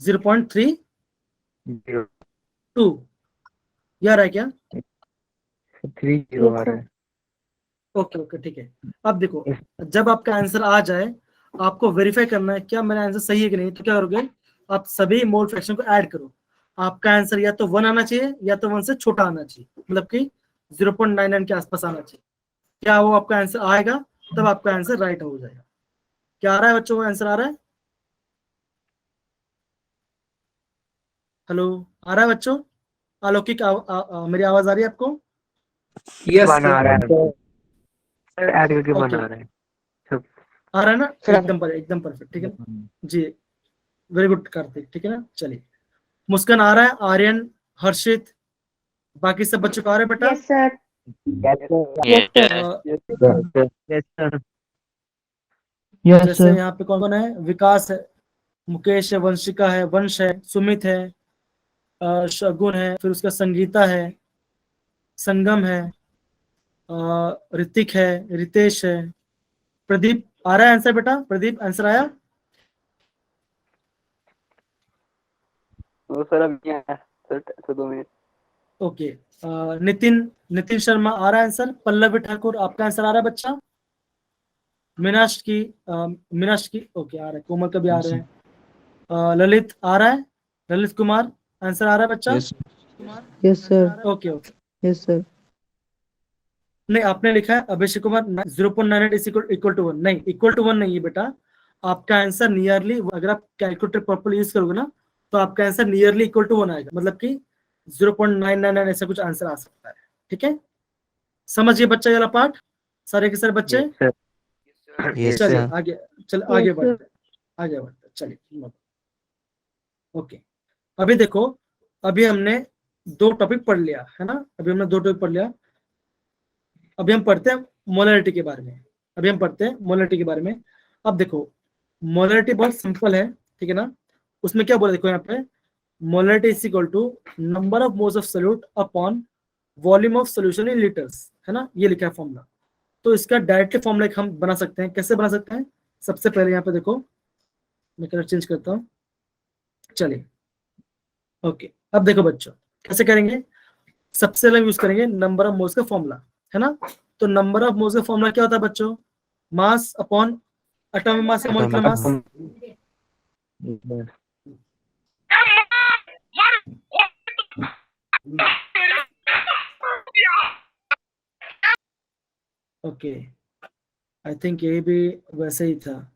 0.3 0.32 यार है क्या, 30 आ रहा है। ओके ठीक है। अब देखो जब आपका आंसर आ जाए आपको वेरीफाई करना है क्या मेरा आंसर सही है कि नहीं, तो क्या करोगे आप सभी मोल फ्रैक्शन को ऐड करो, आपका आंसर या तो 1 आना चाहिए या तो 1 से छोटा आना चाहिए, मतलब कि 0.99 के आसपास आना चाहिए। क्या वो आपका आंसर आएगा तब आपका आंसर राइट हो जाएगा। क्या आ रहा है बच्चों को, आंसर आ रहा है, हेलो आ रहा है बच्चों, अलौकिक मेरी आवाज आ रही है आपको, यस बना रहा है सर, ऐड करके Okay. बना रहा है सब। आ रहा है ना, एकदम परफेक्ट, ठीक है जी, वेरी गुड कार्तिक, ठीक है ना। चलिए मुस्कान आ रहा है, आर्यन, हर्षित, बाकी सब बच्चों को आ रहा है बेटा, Yes, sir. Yes sir. जैसे यहाँ पे कौन कौन है, विकास है, मुकेश है, वंशिका है, वंश है, सुमित है, शगुन है, फिर उसका संगीता है, संगम है, ऋतिक है, रितेश है, प्रदीप आ रहा है आंसर बेटा, प्रदीप आंसर आया, सर अब क्या है सर 2 मिनट। ओके। नितिन शर्मा आ रहा है आंसर, पल्लवी ठाकुर आपका आंसर आ रहा है बच्चा, मीनाश की ओके आ रहा है, कोमल का भी आ रहा है, ललित आ रहा है, ललित कुमार आंसर आ रहा है बच्चा, yes sir. Okay yes sir. नहीं आपने लिखा है Abhishek Kumar 0.98 is equal to 1, नहीं इक्वल टू 1 नहीं है बेटा, आपका आंसर नियरली, अगर आप कैलकुलेटर प्रॉपर्ली यूज करोगे ना तो आपका आंसर नियरली इक्वल टू 1 आएगा, मतलब कि 0.999 ऐसा कुछ आंसर आ सकता है, ठीक है। समझिए बच्चा ये वाला पार्ट, सारे के सारे बच्चे, चलिए आगे बढ़ते चलिए, ओके। अभी देखो अभी हमने 2 टॉपिक पढ़ लिया है ना, अभी हमने 2 टॉपिक पढ़ लिया, अभी हम पढ़ते हैं मोलरिटी के बारे में, अब देखो मोलरिटी बहुत सिंपल है, ठीक है ना। उसमें क्या बोला देखो यहाँ पे, molarity is equal to number of moles of solute upon volume of solution in litres, है ना, ये लिखा है फॉर्मूला। तो इसका डायरेक्टली फॉर्मूला हम बना सकते हैं, कैसे बना सकते हैं, सबसे पहले यहाँ पे देखो मैं कलर चेंज करता हूँ, चलिए ओके, अब देखो बच्चों कैसे करेंगे। सबसे पहले यूज करेंगे नंबर ऑफ मोल्स का फॉर्मूला, है ना। तो नंबर ऑफ मोल्स का फॉर्मूला क्या होता है बच्चों? मास अपॉन एटॉमिक मास या molecular mass. Okay, I think ये भी वैसे ही था।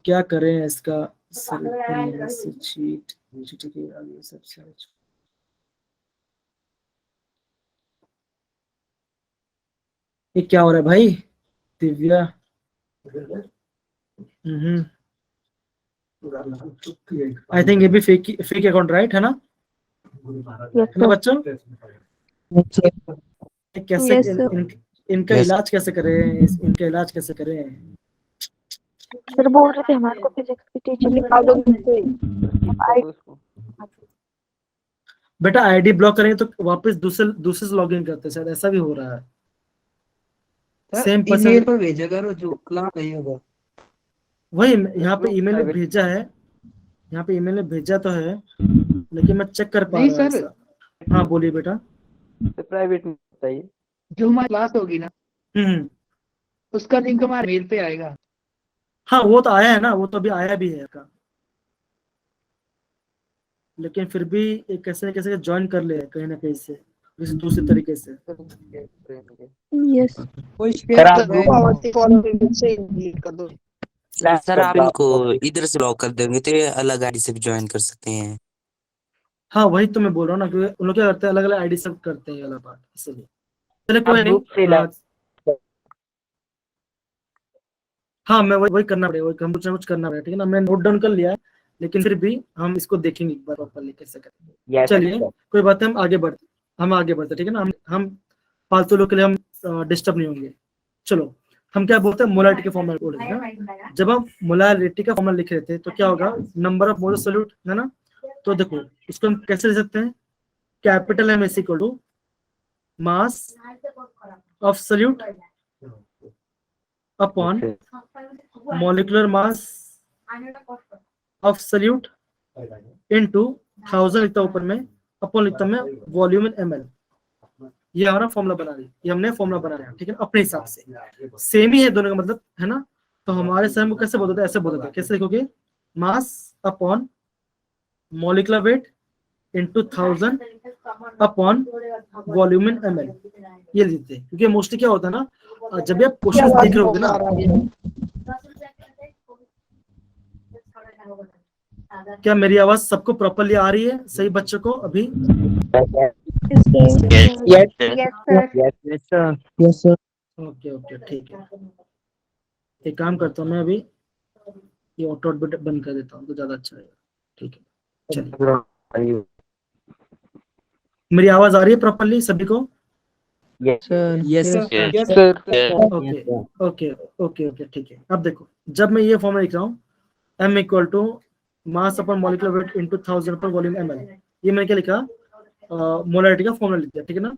क्या करें इसका? चीट ये क्या हो रहा है भाई? दिव्या आई थिंक ये भी फेक अकाउंट राइट है ना? Yes, है ना sir. बच्चों? कैसे Yes, sir. इनका Yes. इलाज कैसे करें? इनका इलाज कैसे करें? सर बोल रहे थे हमारे को फिजिक्स की टीचर निकाल दो उसको बेटा आईडी ब्लॉक करेंगे तो वापस दूसरे से लॉगिन करते हैं, शायद ऐसा भी हो रहा है। सेम ईमेल पर्सन पर भेजा करो जो क्लास नहीं होगा। वही यहाँ पे ईमेल में भेजा है, यहाँ पे ईमेल में भेजा तो है, लेकिन मैं चेक कर पा नहीं रहा हूँ सर। ऐसा। हाँ बोलिए बेटा। प्राइवेट में बताइए। जो हमारी क्लास होगी ना हम्म, उसका लिंक हमारे मेल पे आएगा। हाँ वो तो आया है ना, वो तो अभी आया भी है का, लेकिन फिर भी एक कैसे न कैसे ज्वाइन कर ले कहीं ना कहीं से, किसी दूसरे तरीके से। यस कोई सर, आप सर आप इनको इधर से ब्लॉक कर देंगे तो ये अलग आईडी से भी ज्वाइन कर सकते हैं। हाँ वही तो मैं बोल रहा हूँ ना, कि उन लोग क्या करते हैं, अलग अलग आईडी सब करते हैं ये वाला बात, इसलिए चले कोई ग्रुप से नहीं। हाँ मैं वही करना पड़ेगा, वही कुछ ना कुछ करना पड़ेगा, ठीक है ना। मैं नोट डाउन कर लिया है, लेकिन फिर भी हम इसको देखेंगे एक बार प्रॉपर्ली कैसे करेंगे। चलिए कोई बात है, हम आगे बढ़ते ठीक है ना। हम फालतू लोग के लिए हम डिस्टर्ब नहीं होंगे। चलो हम क्या बोलते हैं, मोलारिटी के फॉर्मूला बोलेंगे ना। जब हम मोलारिटी का फॉर्मूला लिख रहे थे तो क्या होगा, नंबर ऑफ मोल्स सॉल्यूट, है ना। तो देखो इसको हम कैसे लिख सकते हैं, capital M is equal to mass of solute upon molecular mass of solute into 1000 लिखता ऊपर में, अपॉन लिखता मैं वॉल्यूम इन ml। ये हमारा फॉर्मूला बना रही, ये हमने फॉर्मूला बना लिया, ठीक है अपने हिसाब से। सेम ही है दोनों का मतलब, है ना। तो हमारे सर को कैसे बोलते थे, ऐसे बोलते थे। कैसे लिखोगे, मास upon molecular weight into 1000 upon volume इन ml, ये लिखते हैं। क्योंकि मोस्टली क्या होता है ना, जब भी आप क्वेश्चन देख रहे होगे ना। क्या मेरी आवाज सबको प्रॉपर्ली आ रही है, सही बच्चों को अभी? ओके ओके ठीक है। एक काम करता हूँ मैं, अभी ये ऑटो बंद कर देता हूँ तो ज्यादा अच्छा रहेगा, ठीक है। चलिए मेरी आवाज आ रही है प्रॉपर्ली सभी को? Yes sir. Okay okay okay okay ठीक है। अब देखो जब मैं ये फॉर्मूला लिख रहा हूँ, M equal to mass upon molecular weight into 1000 पर वॉल्यूम ml, ये मैंने क्या लिखा, मोलारिटी का फॉर्मूला लिख दिया, ठीक है ना।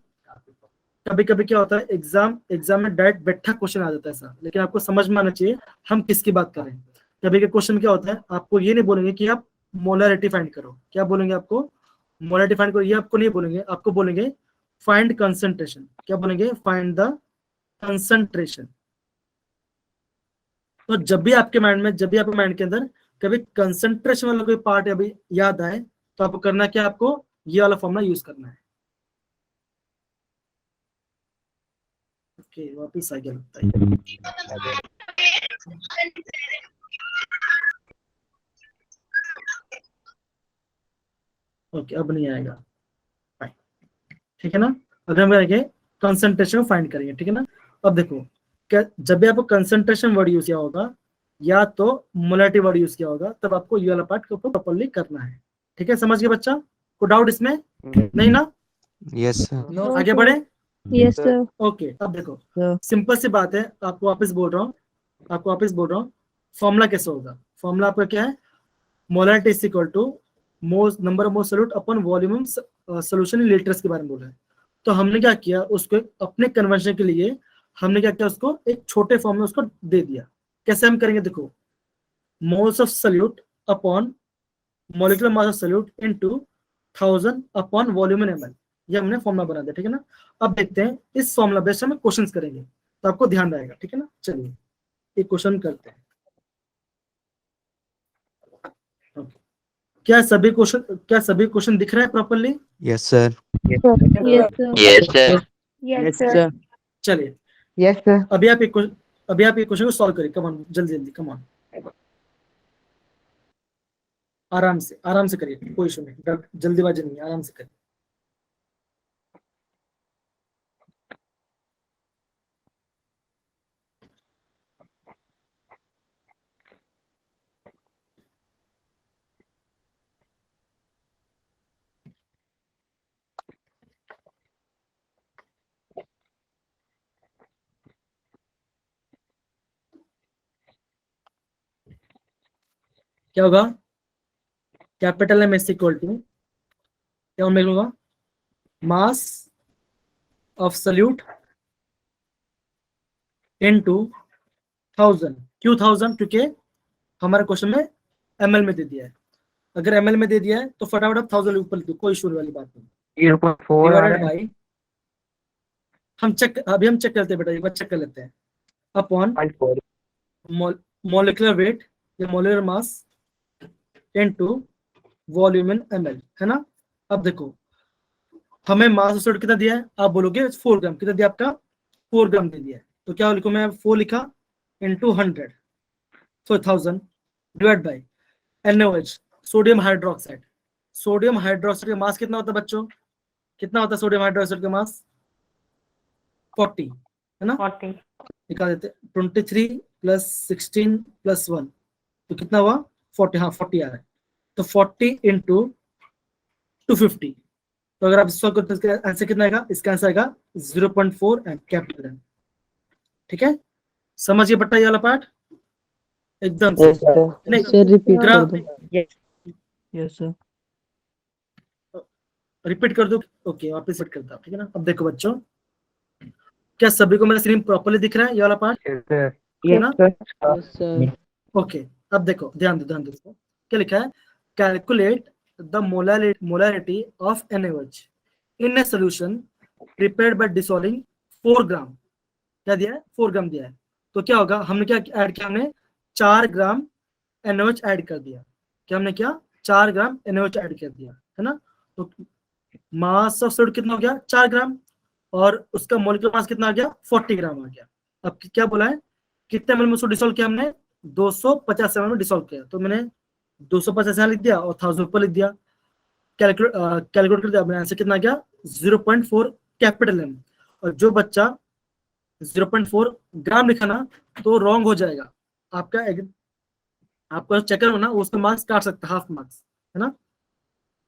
कभी कभी क्या होता है, एग्जाम में डायरेक्ट बैठा क्वेश्चन आ जाता है ऐसा, लेकिन आपको समझ में आना चाहिए हम किसकी बात कर रहे हैं। कभी के क्वेश्चन क्या होता है, आपको ये नहीं बोलेंगे कि आप मोलारिटी फाइंड करो, क्या बोलेंगे आपको, मोलारिटी फाइंड करो, ये आपको नहीं बोलेंगे, आपको बोलेंगे फाइंड कंसंट्रेशन। क्या बोलेंगे, फाइंड द कंसंट्रेशन। तो जब भी आपके माइंड के अंदर कभी कंसंट्रेशन वाला कोई पार्ट अभी याद आए, तो आपको करना क्या, आपको ये वाला फॉर्मूला यूज करना है। ओके वापिस आ गया लगता है। ओके अब नहीं आएगा, ठीक है ना। अगर हम करेंगे कंसंट्रेशन फाइंड करेंगे, ठीक है ना। अब देखो क्या, जब भी आपको कंसंट्रेशन वर्ड यूज किया होगा या तो मोलारिटी वर्ड यूज किया होगा, तब आपको ये वाला पार्ट को प्रॉपर्ली करना है, ठीक है। समझ गए बच्चा, को डाउट इसमें नहीं ना? Yes sir. आगे बढ़े। Yes sir. ओके अब देखो सिंपल सी बात है, आपको वापस बोल रहा हूँ फॉर्मूला कैसे होगा। फॉर्मूला आपका क्या है, molarity is equal two moles number of moles solute upon volume solution in litres के बारे में बोला है। तो हमने क्या किया, उसको अपने कन्वर्जन के लिए हमने क्या किया, उसको एक छोटे फॉर्म में उसको दे दिया। कैसे हम करेंगे, देखो moles of solute upon molecular mass of solute into 1000 upon volume in ml। ये हमने फॉर्मूला बना दिया, ठीक है ना। अब देखते हैं इस फॉर्मूला बेस्ड हम क्वेश्चंस करेंगे तो आपको ध्यान रहेगा, ठीक है ना। चलिए एक क्वेश्चन करते हैं। क्या सभी क्वेश्चन दिख रहे हैं properly? Yes sir. Yes sir. Yes, sir. चलिए Yes, sir. अभी आप एक क्वेश्चन को सॉल्व करिए, कम ऑन, जल्दी जल्दी, कम ऑन, आराम से करिए, कोई इशू नहीं, जल्दीबाजी नहीं, आराम से करिए। क्या होगा? Capital M S equal to क्या मिलेगा? Mass of solute into 1000। क्यों 1000? क्योंकि हमारे क्वेश्चन में ml में दे दिया है। अगर ml में दे दिया है तो फटाफट आप 1000 ऊपर लिख दो, कोई इशू वाली बात नहीं। 0.4 आ डिवाइडेड रहा है। बाई, हम चेक करते हैं बेटा, एक बार चेक कर लेते हैं। अपॉन 0.4 मॉलिक्यूलर वेट या मॉलिक्यूलर मास इनटू वॉल्यूम इन ml, है ना। अब देखो हमें मास ऑफ सॉल्यूट कितना दिया है, आप बोलोगे 4 ग्राम। कितना दिया आपका? 4 ग्राम दे दिया है। तो क्या लिखूं मैं? 4 लिखा into 100, so 1000 divide by NaOH, sodium hydroxide. Sodium hydroxide का मास कितना होता है बच्चों? कितना होता है सोडियम हाइड्रोक्साइड का मास? 40, है ना। 40. निकाल देते, 23 प्लस 16 प्लस 1 तो कितना हुआ? 40। हाँ 40 आ रहा है। तो 40 इंटू 250। तो अगर आप इसको करते तो इसका आंसर कितना आएगा? इसका आंसर आएगा 0.4 एम, कैपिटल एम। ठीक है, समझिए बट्टा ये वाला पार्ट एकदम से। नहीं सर रिपीट कर ग्राफ दो। Yes sir. रिपीट कर दो। ओके वापस रिपीट करता हूँ, ठीक है ना। अब देखो बच्चों, क्या सभी को मेरा स्क्रीन प्रॉपर्ली दिख रहा है ये वाला पार्ट? Yes sir. है ना? Yes sir. ओके अब देखो, ध्यान दो क्या लिखा है? Calculate the molarity of NaOH in a solution prepared by dissolving 4 ग्राम। क्या दिया है? 4 ग्राम दिया है। तो क्या होगा? हमने क्या ऐड किया? हमने 4 ग्राम NaOH ऐड कर दिया। क्या हमने किया? 4 ग्राम NaOH ऐड कर दिया, है ना। तो मास ऑफ सॉल्यूट कितना हो गया? 4 ग्राम, और उसका मॉलिक्यूलर मास कितना आ गया? 40 ग्राम आ गया। अब क्या बोला है? कितने ml में उसको डिसॉल्व किया हमने? 250 ml में डिसॉल्व किया। तो मैंने 250 यहाँ लिख दिया और 1000 ऊपर लिख दिया। कैलकुलेट कर दिया, अपने आंसर कितना आ गया? 0.4 कैपिटल एम। और जो बच्चा 0.4 ग्राम लिखा ना तो रॉन्ग हो जाएगा। आपका चेकर हो ना, उसका मार्क्स काट सकता है, हाफ मार्क्स, है ना।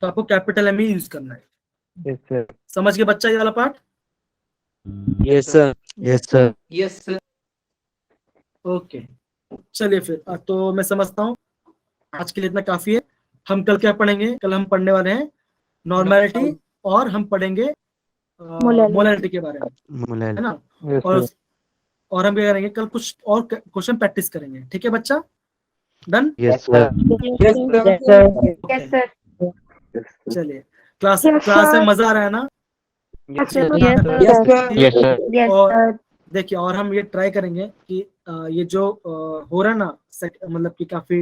तो आपको कैपिटल एम ही यूज करना है। Yes sir. समझ गए बच्चा ये वाला part? Yes sir. Yes sir. Yes sir. Okay चलिए फिर, तो मैं समझता हूँ आज के लिए इतना काफी है। हम कल क्या पढ़ेंगे? कल हम पढ़ने वाले हैं नॉर्मैलिटी, और हम पढ़ेंगे मोलैरिटी के बारे में, है ना। और हम क्या करेंगे? कल कुछ और क्वेश्चन प्रैक्टिस करेंगे, ठीक है बच्चा? Done? Yes sir. Yes, sir. चलिए, क्लास Yes, में sir. मजा आ रहा है ना? Yes, sir. Yes sir. Yes sir. Yes, और sir. देखिए, और हम ये ट्राई करेंगे कि ये जो हो रहा है ना, मतलब कि काफी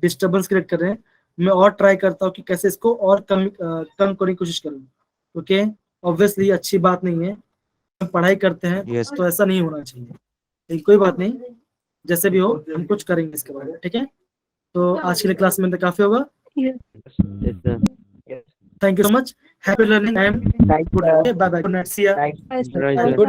डिस्टरबेंस क्रिएट कर रहे हैं, मैं और ट्राई करता हूँ कि कैसे इसको और कम करने की कोशिश करूँ। ओके, ऑब्वियसली अच्छी बात नहीं है, हम पढ़ाई करते हैं Yes. तो ऐसा नहीं होना चाहिए। लेकिन कोई बात नहीं, जैसे भी हो हम कुछ करेंगे इसके बारे में, ठीक है। तो आज के लिए क्लास में तो काफी होगा। Yes sir. Thank you so much, happy learning, bye bye, good night, see ya. Yes, sir.